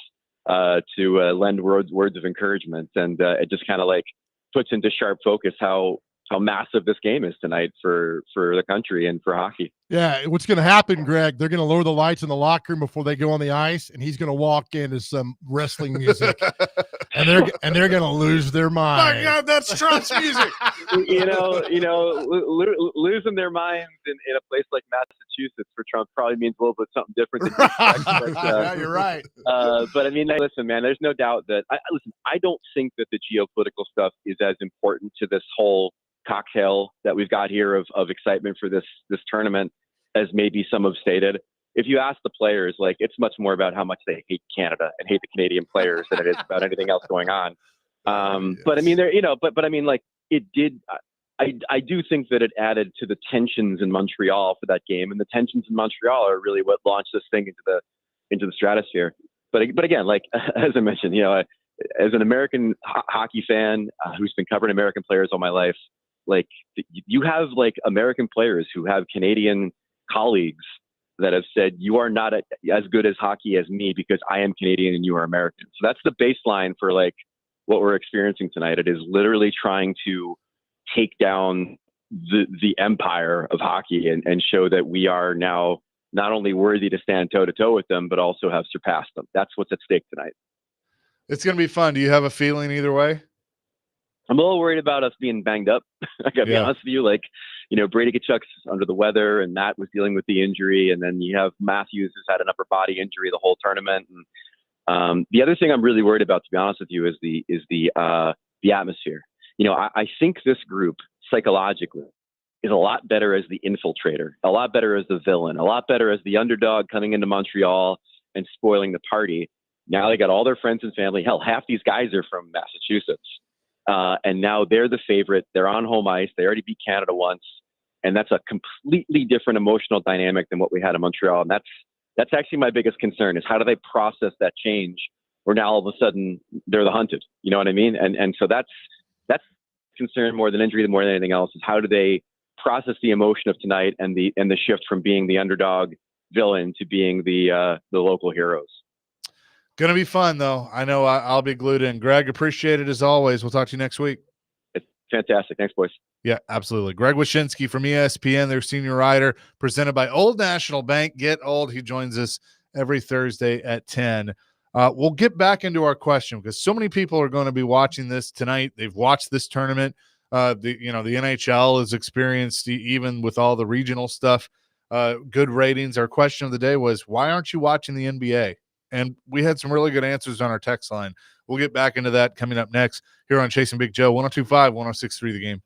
to lend words of encouragement, and it just kind of like puts into sharp focus how massive this game is tonight for the country and for hockey. Yeah, what's going to happen, Greg, they're going to lower the lights in the locker room before they go on the ice, and he's going to walk into some wrestling music, and they're going to lose their mind. My God, that's Trump's music. Losing their minds in a place like Massachusetts for Trump probably means a little bit something different than yeah, you're right. But I mean, listen, man, there's no doubt that I don't think that the geopolitical stuff is as important to this whole cocktail that we've got here of excitement for this tournament as maybe some have stated. If you ask the players, like, it's much more about how much they hate Canada and hate the Canadian players than it is about anything else going on. But I mean, but I mean, like, it did. I do think that it added to the tensions in Montreal for that game, and the tensions in Montreal are really what launched this thing into the stratosphere. But again, like, as I mentioned, as an American hockey fan who's been covering American players all my life, like, you have like American players who have Canadian colleagues that have said, you are not as good as hockey as me because I am Canadian and you are American. So that's the baseline for like what we're experiencing tonight. It is literally trying to take down the empire of hockey and show that we are now not only worthy to stand toe to toe with them, but also have surpassed them. That's what's at stake tonight. It's going to be fun. Do you have a feeling either way? I'm a little worried about us being banged up. I gotta be honest with you. Like, Brady Tkachuk's under the weather, and Matt was dealing with the injury, and then you have Matthews who's had an upper body injury the whole tournament. And the other thing I'm really worried about, to be honest with you, is the atmosphere. I think this group psychologically is a lot better as the infiltrator, a lot better as the villain, a lot better as the underdog coming into Montreal and spoiling the party. Now they got all their friends and family. Hell, half these guys are from Massachusetts. And now they're the favorite. They're on home ice. They already beat Canada once. And that's a completely different emotional dynamic than what we had in Montreal. And that's actually my biggest concern, is how do they process that change where now all of a sudden they're the hunted? You know what I mean? And so that's concern more than injury, more than anything else, is how do they process the emotion of tonight and the shift from being the underdog villain to being the local heroes. Going to be fun, though. I know I'll be glued in. Greg, appreciate it as always. We'll talk to you next week. It's fantastic. Thanks, boys. Yeah, absolutely. Greg Wyshynski from ESPN, their senior writer, presented by Old National Bank. Get old. He joins us every Thursday at 10. We'll get back into our question because so many people are going to be watching this tonight. They've watched this tournament. The NHL has experienced, even with all the regional stuff, good ratings. Our question of the day was, why aren't you watching the NBA? And we had some really good answers on our text line. We'll get back into that coming up next here on Chasing Big Joe, 102.5, 106.3 The Game.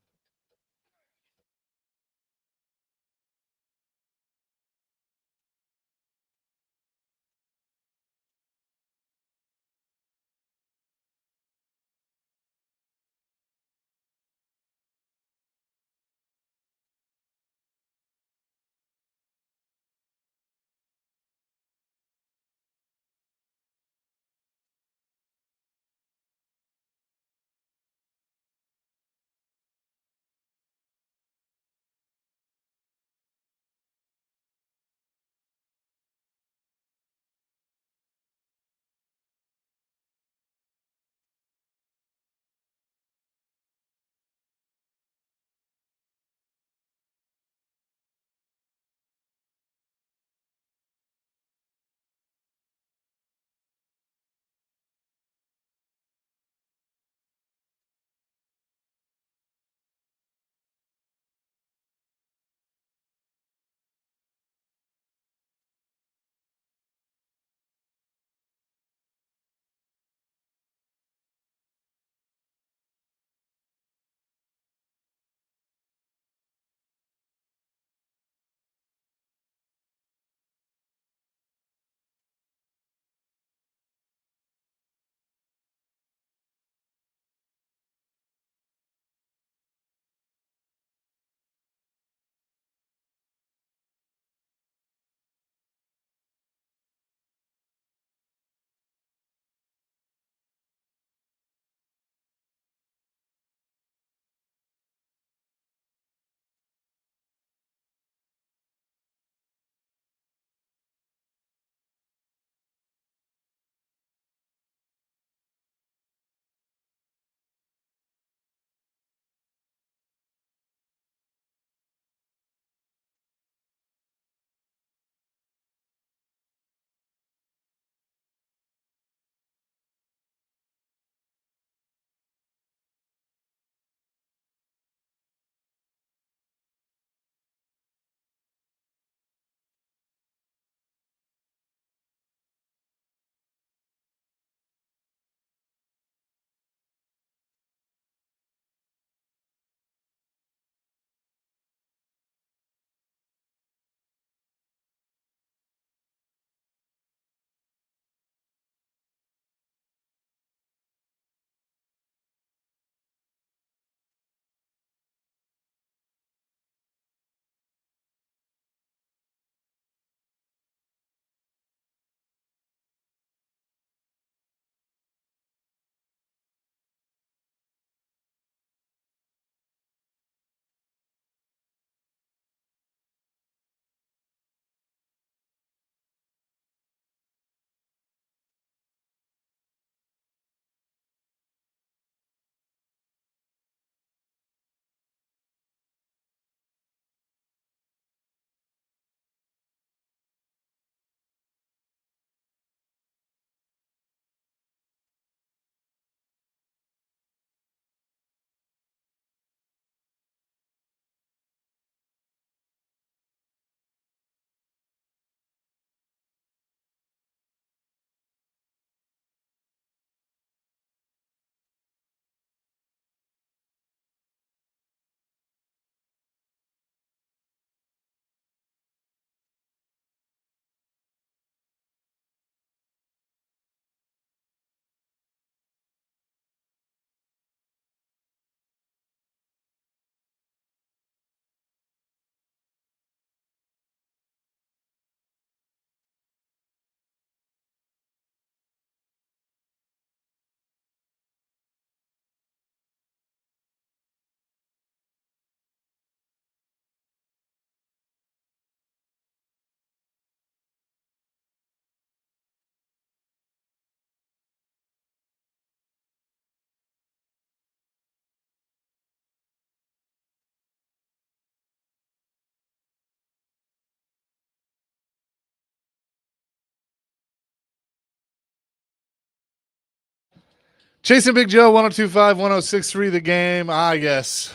Chasing Big Joe, 1025, 1063, the game. I guess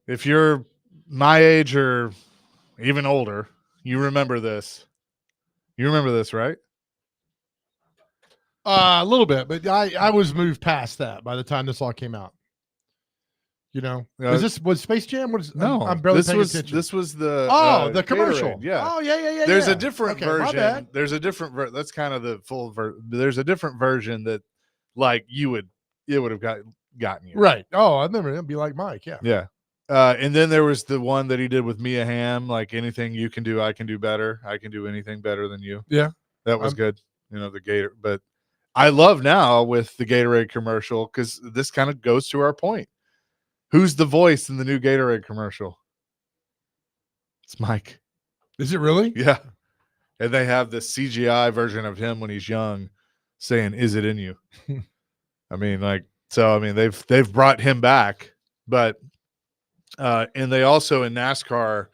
if you're my age or even older, you remember this. You remember this, right? A little bit, but I was moved past that by the time this all came out. You know, was Space Jam? What is? No, I'm barely paying was attention. this was the the commercial. Gatorade, yeah. Oh yeah. There's yeah. a different Okay, my version. bad. There's a different that's kind of the full there's a different version that like it would have gotten you. Right. Oh, I remember it'd be like Mike. Yeah. Yeah. And then there was the one that he did with Mia Hamm, like anything you can do, I can do better. I can do anything better than you. Yeah. That was good. You know, the Gator, but I love now with the Gatorade commercial because this kind of goes to our point. Who's the voice in the new Gatorade commercial? It's Mike. Is it really? Yeah. And they have this CGI version of him when he's young saying, "Is it in you?" I mean, they've brought him back, but and they also in NASCAR,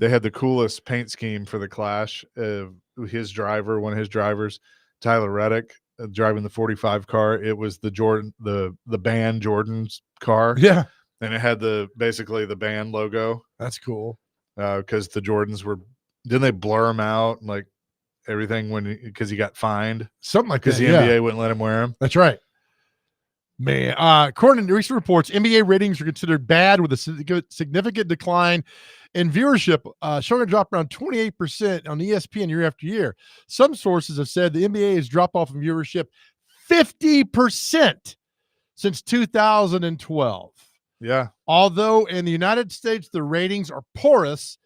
they had the coolest paint scheme for the Clash. One of his drivers, Tyler Reddick, driving the 45 car. It was the Jordan, the band Jordan's car. Yeah. And it had basically the band logo. That's cool. Because the Jordans didn't they blur him out and like everything because he got fined? Something like that. Because the NBA wouldn't let him wear them. That's right. Man, according to recent reports, NBA ratings are considered bad with a significant decline in viewership, showing a drop around 28% on ESPN year after year. Some sources have said the NBA has dropped off in viewership 50% since 2012. Yeah. Although in the United States, the ratings are porous,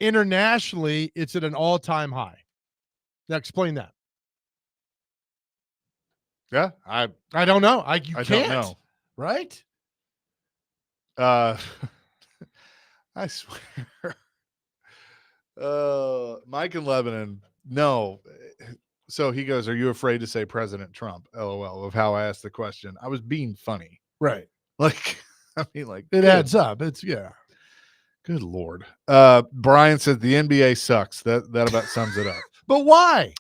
internationally, it's at an all-time high. Now, explain that. Yeah, I don't know. You can't, don't know. Right? I swear. Mike in Lebanon. No. So he goes, "Are you afraid to say President Trump?" LOL of how I asked the question. I was being funny. Right. Like, I mean, like it adds up. It's Good Lord. Brian says the NBA sucks. That about sums it up. But why?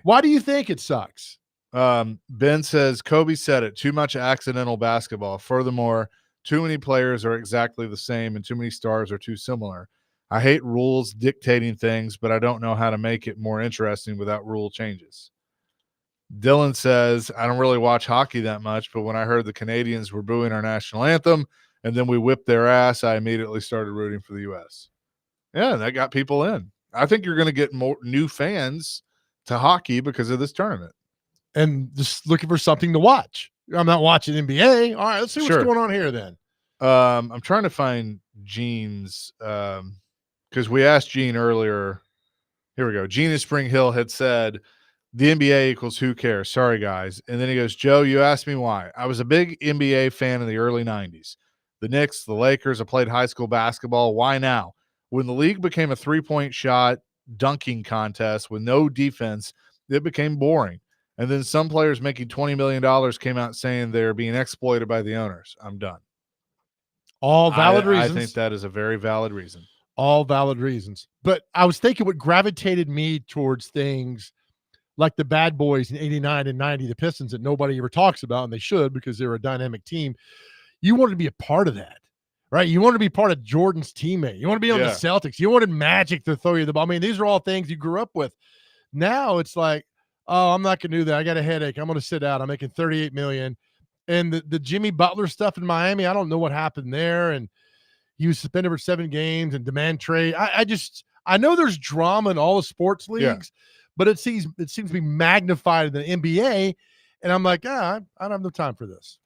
Why do you think it sucks? Ben says Kobe said it. Too much accidental basketball. Furthermore, too many players are exactly the same and too many stars are too similar. I hate rules dictating things, but I don't know how to make it more interesting without rule changes. Dylan says, I don't really watch hockey that much, but when I heard the Canadians were booing our national anthem and then we whipped their ass, I immediately started rooting for the U.S. Yeah, that got people in. I think you're going to get more new fans to hockey because of this tournament. And just looking for something to watch. I'm not watching NBA. All right, let's see what's going on here then. I'm trying to find Gene's because we asked Gene earlier. Here we go. Gene in Spring Hill had said the NBA equals who cares. Sorry, guys. And then he goes, Joe, you asked me why. I was a big NBA fan in the early 90s. The Knicks, the Lakers. I played high school basketball. Why now? When the league became a three-point shot dunking contest with no defense, it became boring. And then some players making $20 million came out saying they're being exploited by the owners. I'm done. All valid reasons. I think that is a very valid reason. All valid reasons. But I was thinking what gravitated me towards things like the Bad Boys in 89 and 90, the Pistons that nobody ever talks about, and they should because they're a dynamic team. You wanted to be a part of that, right? You wanted to be part of Jordan's teammate. You want to be on the Celtics. You wanted Magic to throw you the ball. I mean, these are all things you grew up with. Now it's like, oh, I'm not going to do that. I got a headache. I'm going to sit out. I'm making $38 million. And the Jimmy Butler stuff in Miami, I don't know what happened there. And he was suspended for 7 games and demand trade. I know there's drama in all the sports leagues, but it seems to be magnified in the NBA. And I'm like, I don't have no time for this.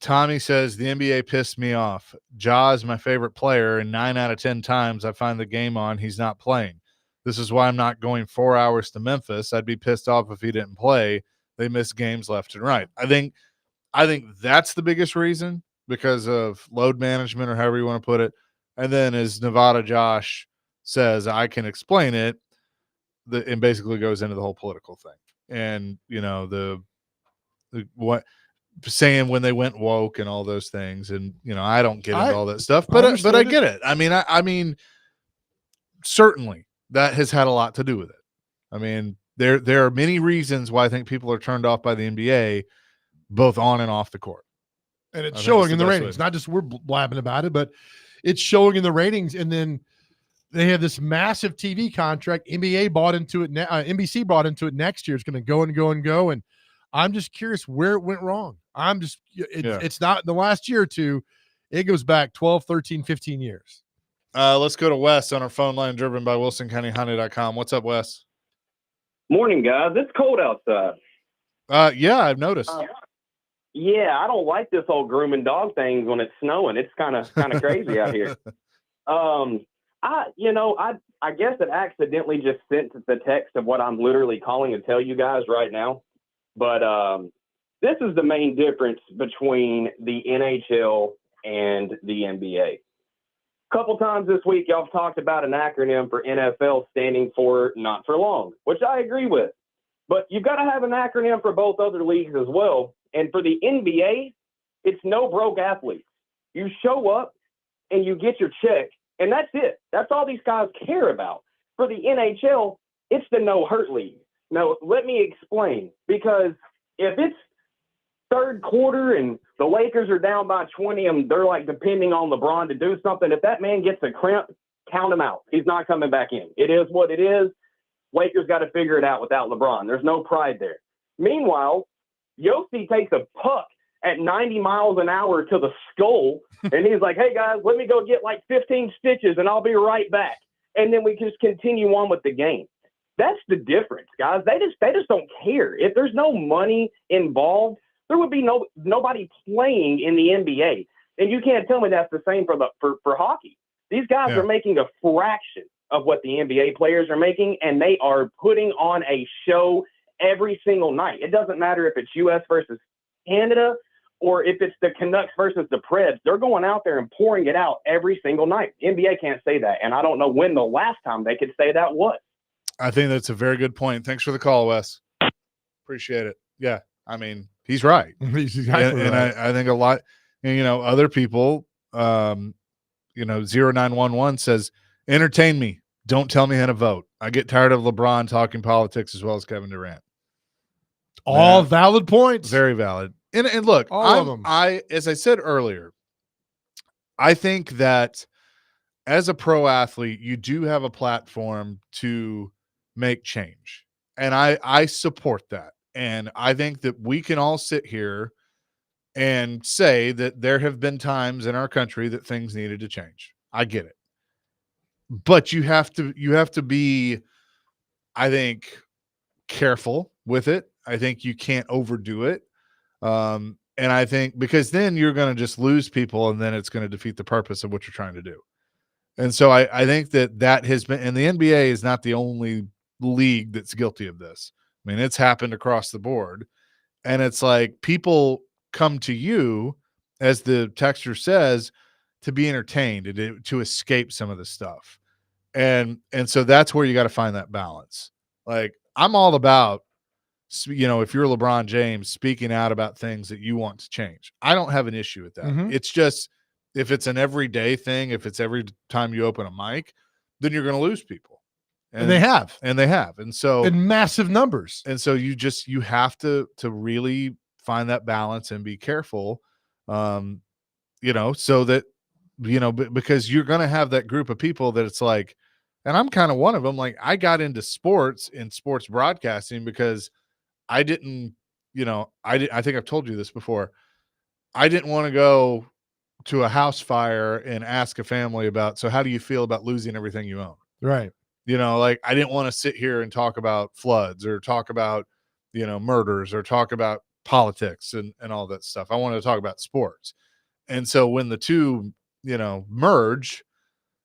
Tommy says the NBA pissed me off. Ja is my favorite player, and 9 out of 10 times I find the game on, he's not playing. This is why I'm not going 4 hours to Memphis. I'd be pissed off if he didn't play. They miss games left and right. I think that's the biggest reason because of load management or however you want to put it. And then as Nevada Josh says, I can explain it. And basically goes into the whole political thing. And, you know, the what saying when they went woke and all those things. And, you know, I don't get into all that stuff, but I get it. I mean, certainly that has had a lot to do with it. I mean, there are many reasons why I think people are turned off by the NBA, both on and off the court. And it's I think showing it's in the the best ratings. way. Not just we're blabbing about it, but it's showing in the ratings. And then they have this massive TV contract. NBA bought into it. NBC bought into it next year. It's going to go and go and go. And I'm just curious where it went wrong. It's not the last year or two. It goes back 12, 13, 15 years. Let's go to Wes on our phone line, driven by WilsonCountyHonda.com. What's up, Wes? Morning, guys. It's cold outside. Yeah, I've noticed. Yeah, I don't like this whole grooming dog thing when it's snowing. It's kind of crazy out here. I guess it accidentally just sent the text of what I'm literally calling to tell you guys right now. But this is the main difference between the NHL and the NBA. A couple times this week, y'all have talked about an acronym for NFL standing for not for long, which I agree with. But you've got to have an acronym for both other leagues as well. And for the NBA, it's no broke athletes. You show up and you get your check, and that's it. That's all these guys care about. For the NHL, it's the no hurt league. Now, let me explain. Because if it's third quarter and the Lakers are down by 20 and they're like depending on LeBron to do something, if that man gets a cramp, count him out. He's not coming back in. It is what it is. Lakers got to figure it out without LeBron. There's no pride there. Meanwhile, Yossi takes a puck at 90 miles an hour to the skull, and he's like, hey, guys, let me go get like 15 stitches, and I'll be right back. And then we just continue on with the game. That's the difference, guys. They just don't care. If there's no money involved, there would be nobody playing in the NBA. And you can't tell me that's the same for hockey. These guys are making a fraction of what the NBA players are making, and they are putting on a show every single night. It doesn't matter if it's U.S. versus Canada or if it's the Canucks versus the Preds. They're going out there and pouring it out every single night. The NBA can't say that, and I don't know when the last time they could say that was. I think that's a very good point. Thanks for the call, Wes. Appreciate it. Yeah, I mean, he's right. He's exactly right. I think a lot, other people, 0911 says, entertain me. Don't tell me how to vote. I get tired of LeBron talking politics as well as Kevin Durant. All valid points. Very valid. And look, all of them. As I said earlier, I think that as a pro athlete, you do have a platform to make change. And I support that. And I think that we can all sit here and say that there have been times in our country that things needed to change. I get it. But you have to be, I think, careful with it. I think you can't overdo it. And I think because then you're going to just lose people, and then it's going to defeat the purpose of what you're trying to do. And so I think that has been, and the NBA is not the only league that's guilty of this. I mean, it's happened across the board. And it's like people come to you, as the texter says, to be entertained and to escape some of the stuff. And so that's where you got to find that balance. Like, I'm all about, if you're LeBron James, speaking out about things that you want to change. I don't have an issue with that. Mm-hmm. It's just, if it's an everyday thing, if it's every time you open a mic, then you're going to lose people. And they have. And so in massive numbers. And so you have to really find that balance and be careful, so that, because you're going to have that group of people that it's like, and I'm kind of one of them. Like, I got into sports and sports broadcasting because I didn't, I think I've told you this before. I didn't want to go to a house fire and ask a family about, so how do you feel about losing everything you own? Right. Like, I didn't want to sit here and talk about floods or talk about, murders or talk about politics and all that stuff. I wanted to talk about sports. And so when the two, merge,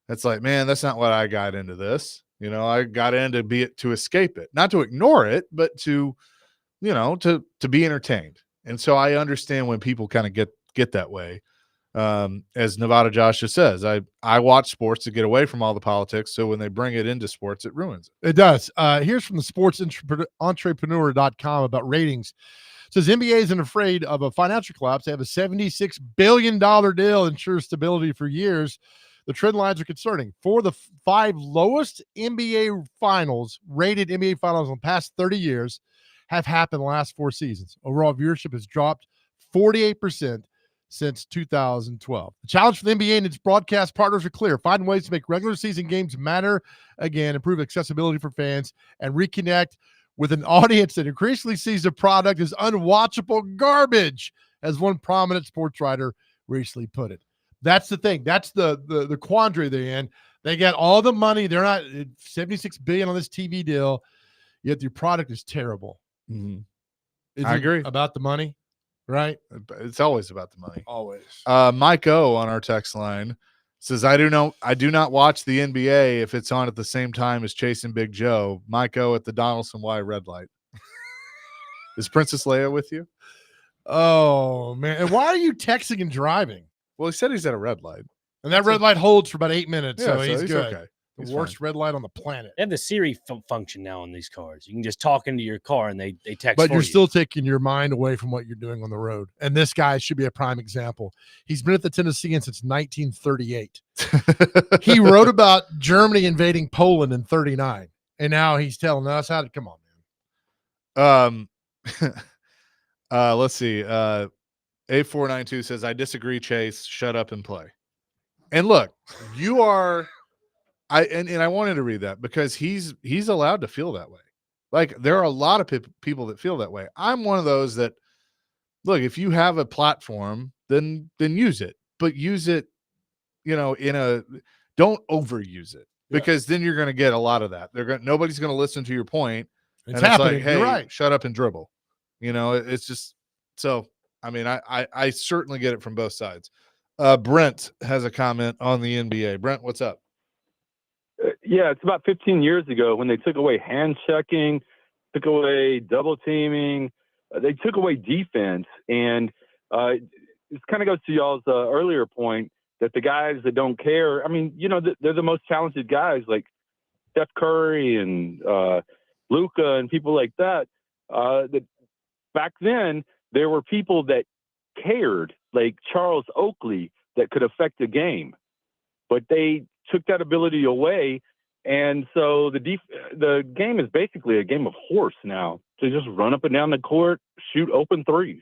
it's like, man, that's not what I got into this. I got into to escape it, not to ignore it, but to be entertained. And so I understand when people kind of get that way. As Nevada Josh just says, I watch sports to get away from all the politics. So when they bring it into sports, it ruins it. It does. Here's from the sportsentrepreneur.com about ratings. It says NBA isn't afraid of a financial collapse. They have a $76 billion deal, ensures stability for years. The trend lines are concerning. For the 5 lowest NBA finals, rated NBA finals in the past 30 years have happened in the last 4 seasons. Overall viewership has dropped 48% since 2012. The challenge for the NBA and its broadcast partners are clear. Find ways to make regular season games matter again, improve accessibility for fans, and reconnect with an audience that increasingly sees the product as unwatchable garbage, as one prominent sports writer recently put it. That's the thing. That's the quandary they're in. They got all the money. They're not $76 billion on this TV deal, yet your product is terrible. Mhm. Is I it agree. about the money, right? It's always about the money. Always. Mike O on our text line says, I do not watch the NBA if it's on at the same time as Chasing Big Joe. Mike O at the Donaldson Y red light. Is Princess Leia with you? Oh, man. And why are you texting and driving? Well, he said he's at a red light. And that red light holds for about 8 minutes, Yeah, so he's good. okay. The He's worst red light on the planet. They have the Siri function now on these cars. You can just talk into your car and they text. But for you're you. still taking your mind away from what you're doing on the road. And this guy should be a prime example. He's been at the Tennessean since 1938. He wrote about Germany invading Poland in 39. And now he's telling us how to come on, man. Let's see. A492 says, I disagree, Chase. Shut up and play. And look, you are and I wanted to read that because he's allowed to feel that way. Like there are a lot of people that feel that way. I'm one of those that look, if you have a platform, then use it, but use it, don't overuse it because then you're going to get a lot of that. Nobody's going to listen to your point. It's happening. Like, hey, you're right. Shut up and dribble. It's just so. I mean, I certainly get it from both sides. Brent has a comment on the NBA. Brent, what's up? Yeah, it's about 15 years ago when they took away hand checking, took away double teaming, they took away defense, and this kind of goes to y'all's earlier point that the guys that don't care. I mean, they're the most talented guys like Steph Curry and Luka and people like that. That back then there were people that cared, like Charles Oakley, that could affect the game, but they took that ability away, and so the game is basically a game of horse now. To just run up and down the court, shoot open threes.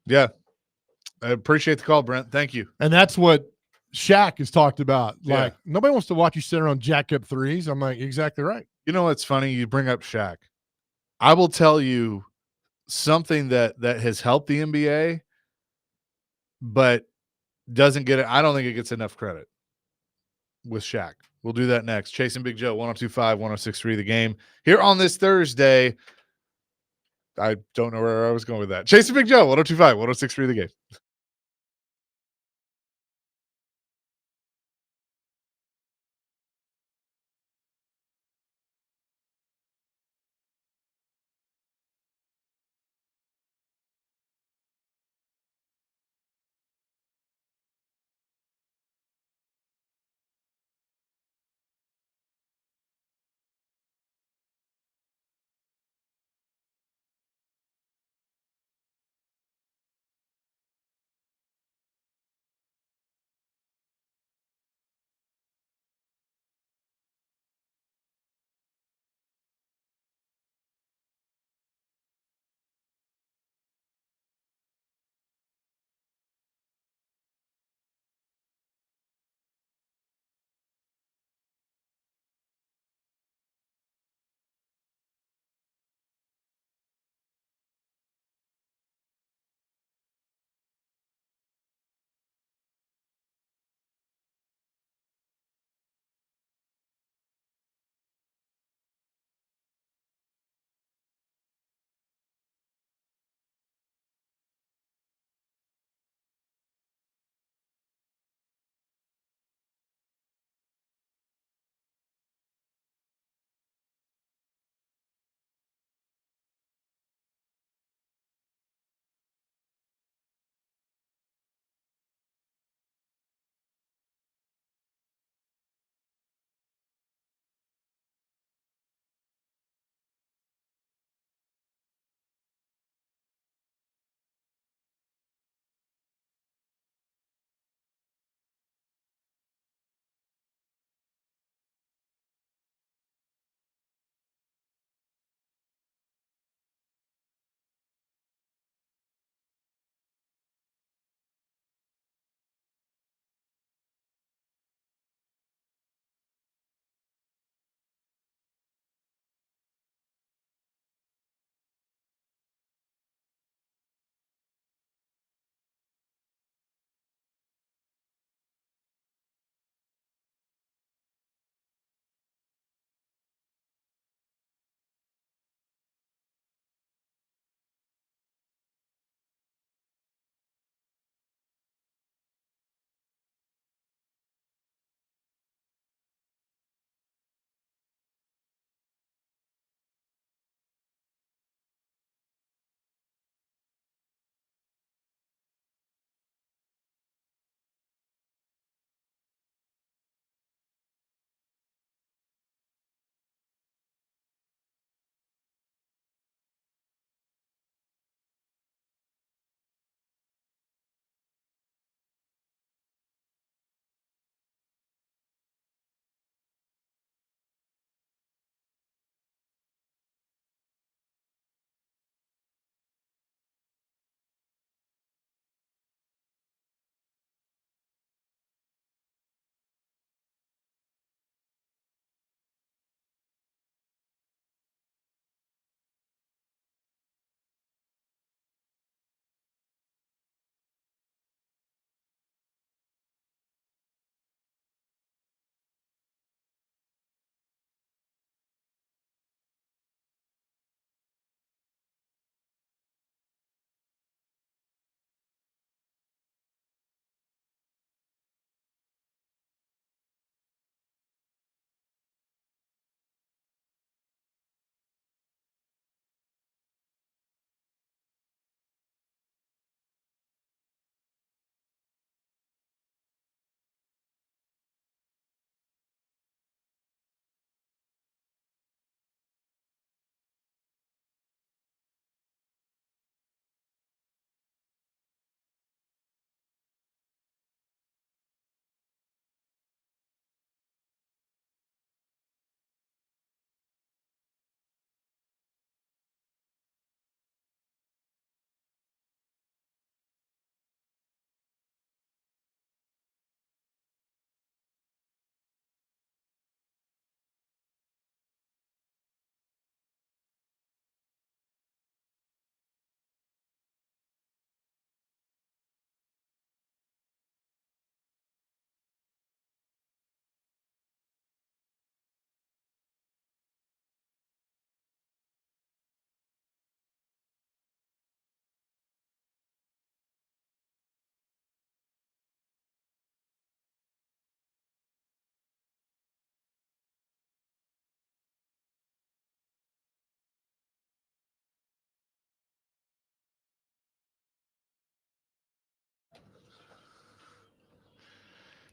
Yeah, I appreciate the call, Brent. Thank you. And that's what Shaq has talked about. Like, yeah. Nobody wants to watch you sit around jack up threes. I'm like, exactly right. You know what's funny? You bring up Shaq. I will tell you something that has helped the NBA, but doesn't get it. I don't think it gets enough credit with Shaq. We'll do that next. Chasing Big Joe, 102.5, 106.3 The Game. Here on this Thursday, I don't know where I was going with that. Chasing Big Joe, 102.5, 106.3 The Game.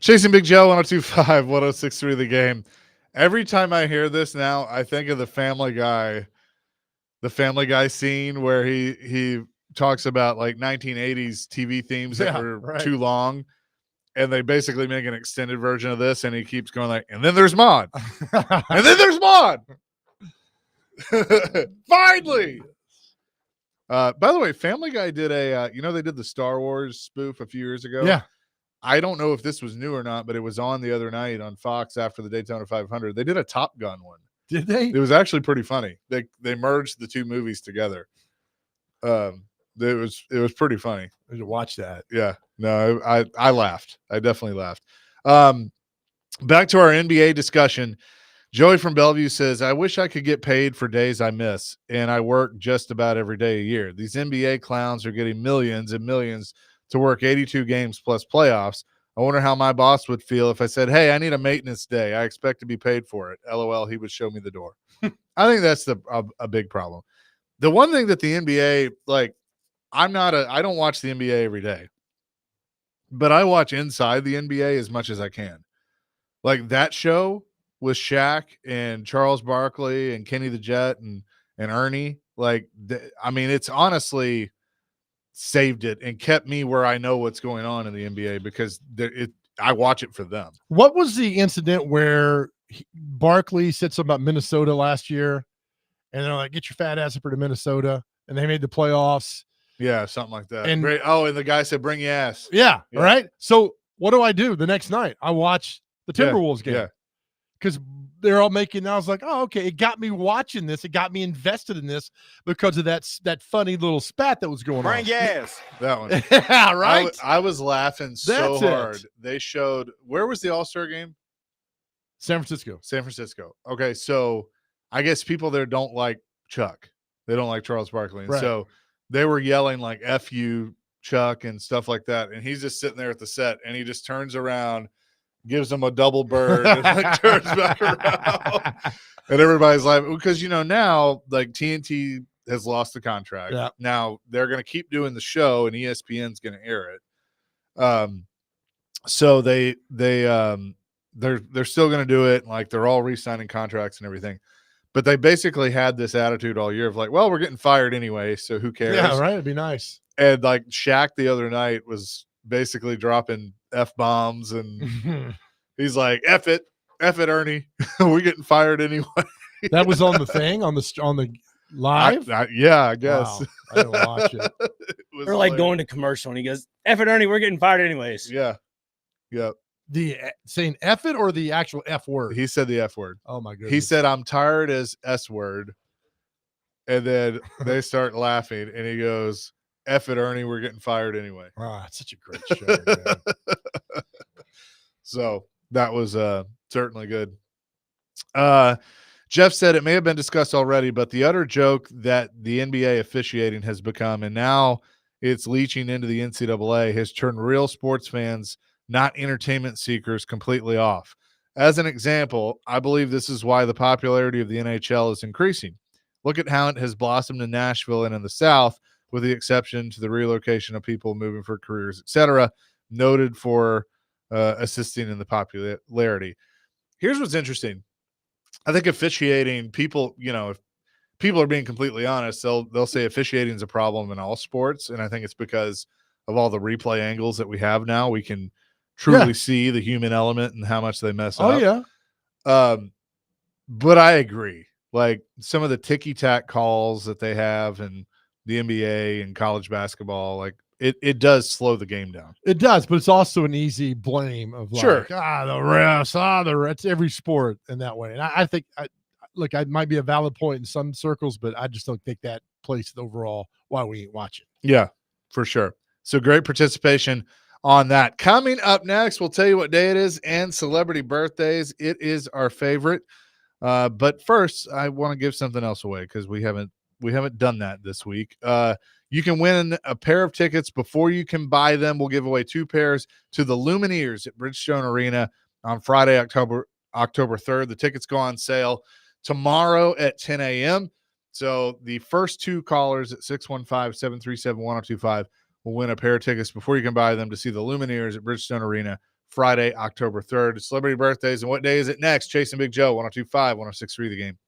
Chasing Big Joe, 102.5, 106.3 The Game. Every time I hear this now, I think of the Family Guy scene where he talks about like 1980s TV themes that were too long, and they basically make an extended version of this, and he keeps going like, and then there's Maude, and then there's Maude. Finally. By the way, Family Guy did a they did the Star Wars spoof a few years ago. Yeah. I don't know if this was new or not, but it was on the other night on Fox after the Daytona 500. They did a Top Gun one. Did they? It was actually pretty funny. They merged the two movies together. It was pretty funny. I need to watch that. Yeah. No, I laughed. I definitely laughed. Back to our NBA discussion. Joey from Bellevue says, I wish I could get paid for days I miss, and I work just about every day a year. These NBA clowns are getting millions and millions to work 82 games plus playoffs. I wonder how my boss would feel if I said, hey, I need a maintenance day. I expect to be paid for it. LOL, he would show me the door. I think that's a big problem. The one thing that the NBA, like, I don't watch the NBA every day, but I watch inside the NBA as much as I can. Like that show with Shaq and Charles Barkley and Kenny the Jet and Ernie, like, it's honestly saved it and kept me where I know what's going on in the NBA because I watch it for them. What was the incident where Barkley said something about Minnesota last year, and they're like, get your fat ass up to Minnesota, and they made the playoffs? Yeah, something like that. And and the guy said, bring your ass. Yeah, right? So what do I do the next night? I watch the Timberwolves game. Yeah. Because they're all making, I was like, oh, okay. It got me watching this. It got me invested in this because of that funny little spat that was going on. Bring your ass. That one. Yeah, right? I was laughing so hard. They showed, where was the All-Star game? San Francisco. San Francisco. Okay, so I guess people there don't like Chuck. They don't like Charles Barkley. And so they were yelling like F you, Chuck, and stuff like that. And he's just sitting there at the set, and he just turns around, gives them a double bird, and like turns back around. And everybody's like, because, now like TNT has lost the contract. Yeah. Now they're going to keep doing the show, and ESPN's going to air it. So they're still going to do it. Like they're all re-signing contracts and everything. But they basically had this attitude all year of like, well, we're getting fired anyway, so who cares? Yeah, right. It'd be nice. And like Shaq the other night was basically dropping F-bombs, and he's like, F it, Ernie. We're getting fired anyway. That was on the thing, on the live? Yeah, I guess. Wow. I didn't watch it. We're like going to commercial, and he goes, F it, Ernie, we're getting fired anyways. Yeah. Yep. The saying F it or the actual F word? He said the F word. Oh my goodness. He said, I'm tired as S word. And then they start laughing, and he goes, F it, Ernie, we're getting fired anyway. Ah, it's such a great show, man. So that was certainly good. Jeff said it may have been discussed already, but the utter joke that the NBA officiating has become, and now it's leaching into the NCAA, has turned real sports fans, not entertainment seekers, completely off. As an example, I believe this is why the popularity of the NHL is increasing. Look at how it has blossomed in Nashville and in the South, with the exception to the relocation of people moving for careers, etc., noted for assisting in the popularity. Here's what's interesting. I think officiating, people, if people are being completely honest, they'll say officiating is a problem in all sports, and I think it's because of all the replay angles that we have now. We can truly see the human element and how much they mess up. Oh, yeah. But I agree. Like some of the ticky-tack calls that they have in the NBA and college basketball, like it does slow the game down. It does, but it's also an easy blame of like, sure, the refs, it's every sport in that way. And I think, look, I might be a valid point in some circles, but I just don't think that plays the overall why we ain't watching. Yeah, for sure. So great participation on that. Coming up next, we'll tell you what day it is and celebrity birthdays. It is our favorite. But first, I want to give something else away because we haven't done that this week. You can win a pair of tickets before you can buy them. We'll give away 2 pairs to the Lumineers at Bridgestone Arena on Friday, October 3rd. The tickets go on sale tomorrow at 10 a.m. So the first 2 callers at 615-737-1025 will win a pair of tickets before you can buy them to see the Lumineers at Bridgestone Arena Friday, October 3rd. Celebrity birthdays. And what day is it next? Chasing Big Joe, 102.5, 106.3 The Game.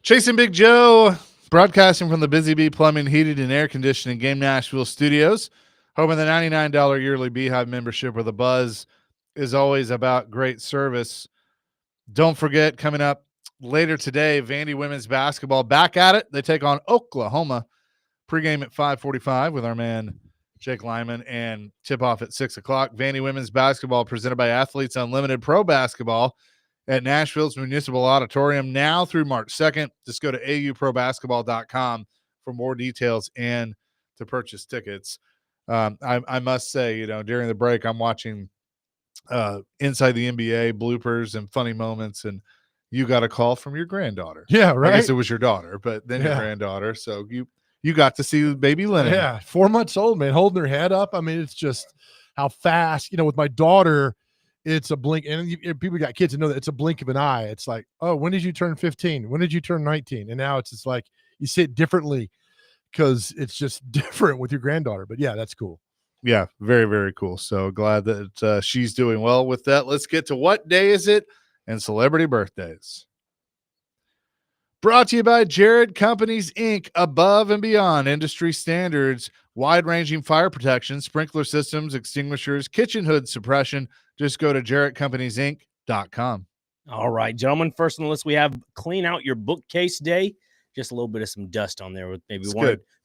Chasing Big Joe, broadcasting from the Busy Bee Plumbing, Heated, and Air Conditioning Game Nashville studios. Hoping the $99 yearly Beehive membership with a buzz is always about great service. Don't forget, coming up later today, Vandy women's basketball back at it. They take on Oklahoma. Pregame at 5:45 with our man Jake Lyman, and tip off at 6 o'clock. Vandy women's basketball presented by Athletes Unlimited Pro Basketball at Nashville's Municipal Auditorium now through March 2nd. Just go to auprobasketball.com for more details and to purchase tickets. I must say, during the break, I'm watching Inside the NBA bloopers and funny moments, and you got a call from your granddaughter. Yeah, right. I guess it was your daughter, but then your granddaughter. So you got to see baby Lennon. Yeah, 4 months old, man, holding her head up. I mean, it's just how fast, with my daughter, it's a blink. And people got kids to know that it's a blink of an eye. It's like, oh, when did you turn 15? When did you turn 19? And now it's just like you see it differently because it's just different with your granddaughter. But yeah, that's cool. Yeah, very, very cool. So glad that she's doing well with that. Let's get to what day is it and celebrity birthdays. Brought to you by Jared Companies, Inc., above and beyond industry standards, wide-ranging fire protection, sprinkler systems, extinguishers, kitchen hood suppression. Just go to JarrettCompaniesInc.com. All right, gentlemen. First on the list, we have clean out your bookcase day. Just a little bit of some dust on there with maybe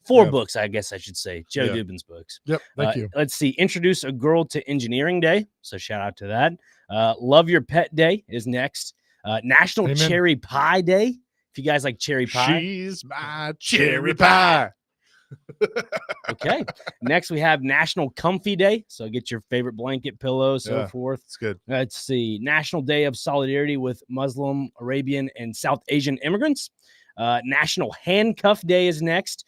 four books, I guess I should say. Joe Dubin's books. Yep, thank you. Let's see. Introduce a girl to engineering day. So shout out to that. Love your pet day is next. National Cherry Pie Day. If you guys like cherry pie. She's my cherry pie. Okay. Next, we have National Comfy Day. So get your favorite blanket, pillow, so forth. It's good. Let's see. National Day of Solidarity with Muslim, Arabian, and South Asian immigrants. National Handcuff Day is next.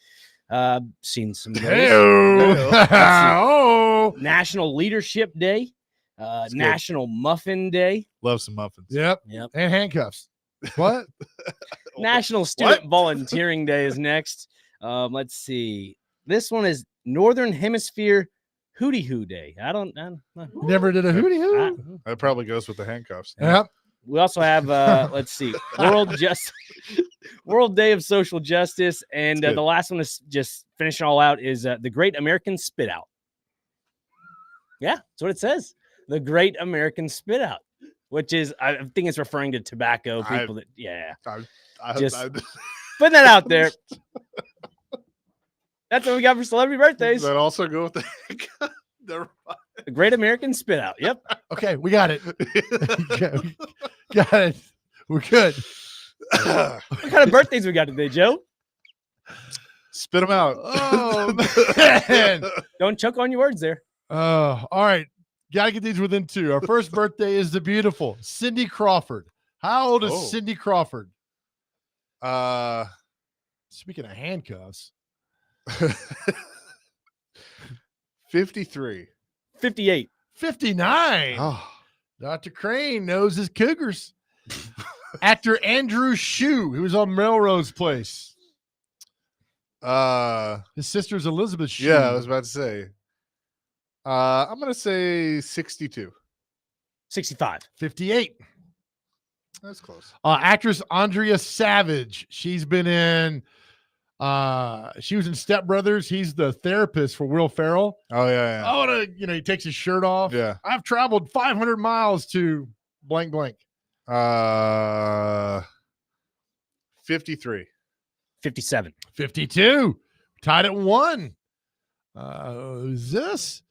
Seen some of those. National Leadership Day. National Muffin Day. Love some muffins. Yep. And handcuffs. What? National Student Volunteering Day is next. Let's see. This one is Northern Hemisphere Hootie Hoo Day. I don't know. Never did a hootie hoo. That probably goes with the handcuffs. Yep. We also have let's see, World Day of Social Justice, and the last one is just finishing all out is the Great American Spit Out. Yeah, that's what it says. The Great American Spit Out, which is I think it's referring to tobacco people just putting that out there. That's what we got for celebrity birthdays. Does that also go with the Great American Spit Out. Yep. Okay, we got it. Got it. We're good. What kind of birthdays we got today, Joe? Spit them out. Oh, man. Don't choke on your words there. All right. Got to get these within two. Our first birthday is the beautiful Cindy Crawford. How old is Cindy Crawford? Speaking of handcuffs. 53. 58. 59. Oh. Dr. Crane knows his Cougars. Actor Andrew Shue, who was on Melrose Place. His sister's Elizabeth Shue. Yeah, I was about to say. I'm going to say 62. 65. 58. That's close. Actress Andrea Savage. She's been in she was in Step Brothers. He's the therapist for Will Ferrell. Oh, yeah. Oh, he takes his shirt off. Yeah. I've traveled 500 miles to blank blank. 53. 57. 52. Tied at 1. Who's this?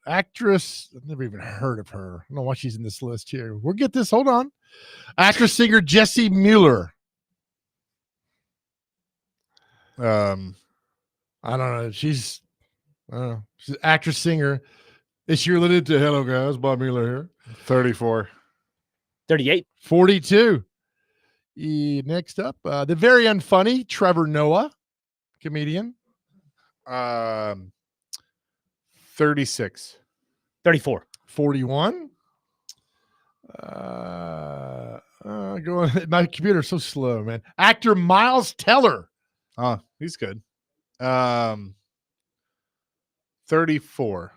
Actress. I've never even heard of her. I don't know why she's in this list here. We'll get this. Hold on. Actress singer Jessie Mueller. I don't know. She's an actress singer. Is she related to Hello Guys? Bob Mueller here. 34. 38. 42. Next up, the very unfunny Trevor Noah, comedian. 36. 34. 41. My computer's so slow, man. Actor Miles Teller. Oh, he's good. 34.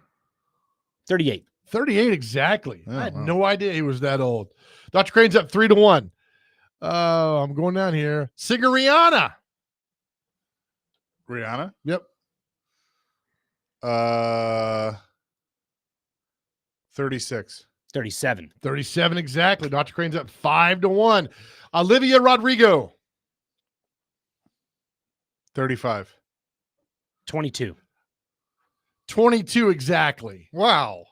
38. 38 exactly. Oh, I had wow. no idea he was that old. Dr. Crane's up 3-1. I'm going down here. Singer Rihanna. Rihanna? Yep. 36. 37. 37 exactly. Dr. Crane's up 5-1. Olivia Rodrigo. 35. 22. 22 exactly. Wow.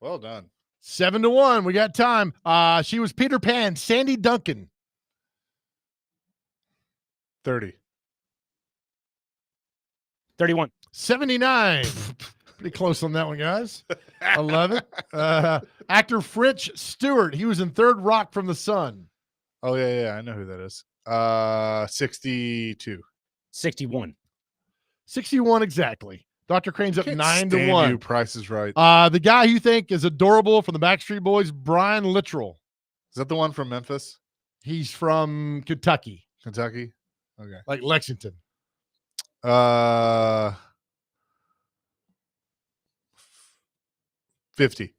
Well done. 7-1. We got time. She was Peter Pan. Sandy Duncan. 30. 31. 79. Pretty close on that one, guys. 11. Actor French Stewart. He was in Third Rock from the Sun. Oh, yeah. I know who that is. 62. 61. 61 exactly. Dr. Crane's up 9-1. You, Price is Right. The guy you think is adorable from the Backstreet Boys, Brian Littrell. Is that the one from Memphis? He's from Kentucky, Kentucky? Okay. like Lexington. 50.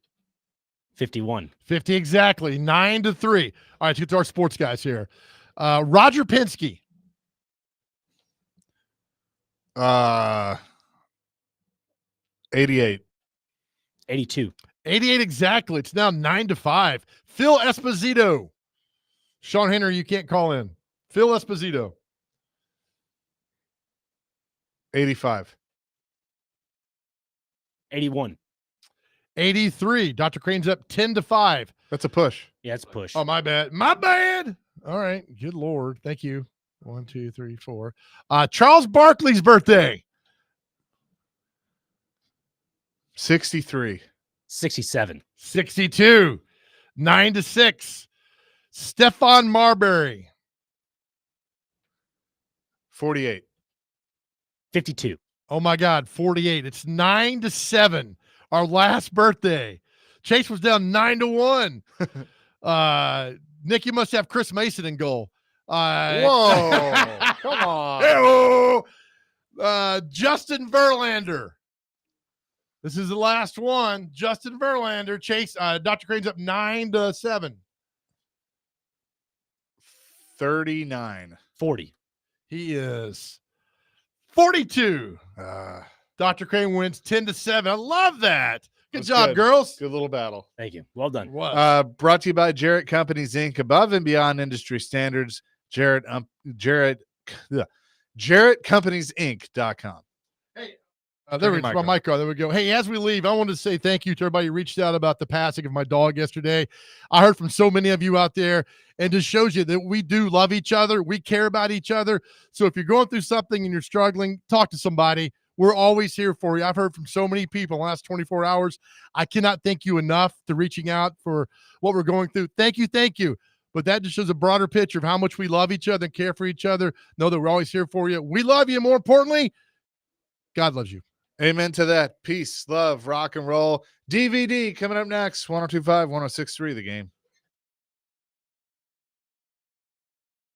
51. 50 exactly. 9-3. All right, let's get to our sports guys here. Roger Penske. 88. 82. 88 exactly. It's now 9-5. Phil Esposito. Sean Henry, you can't call in. Phil Esposito. 85. 81. 83. Dr. Crane's up 10-5. That's a push. Yeah, it's a push. Oh, my bad. My bad. All right. Good Lord. Thank you. 1, 2, 3, 4. Charles Barkley's birthday. 63. 67. 62. 9-6. Stephon Marbury. 48. 52. Oh my God, 48. It's 9-7. Our last birthday. Chase was down 9-1. Nick, you must have Chris Mason in goal. Whoa. Come on. Justin Verlander. This is the last one. Justin Verlander. Chase, Dr. Crane's up 9-7. 39. 40. He is 42. Dr. Crane wins 10-7. I love that. Good job, good. girls. Good little battle. Thank you. Well done. Brought to you by Jarrett Companies Inc. Above and beyond industry standards. JarrettCompaniesInc.com. There we go. My mic on. There we go. Hey, as we leave, I wanted to say thank you to everybody who reached out about the passing of my dog yesterday. I heard from so many of you out there, and just shows you that we do love each other. We care about each other. So if you're going through something and you're struggling, talk to somebody. We're always here for you. I've heard from so many people in the last 24 hours. I cannot thank you enough to reaching out for what we're going through. Thank you. Thank you. But that just shows a broader picture of how much we love each other and care for each other. Know that we're always here for you. We love you. More importantly, God loves you. Amen to that. Peace, love, rock and roll. DVD coming up next. 102.5, 106.3 The Game.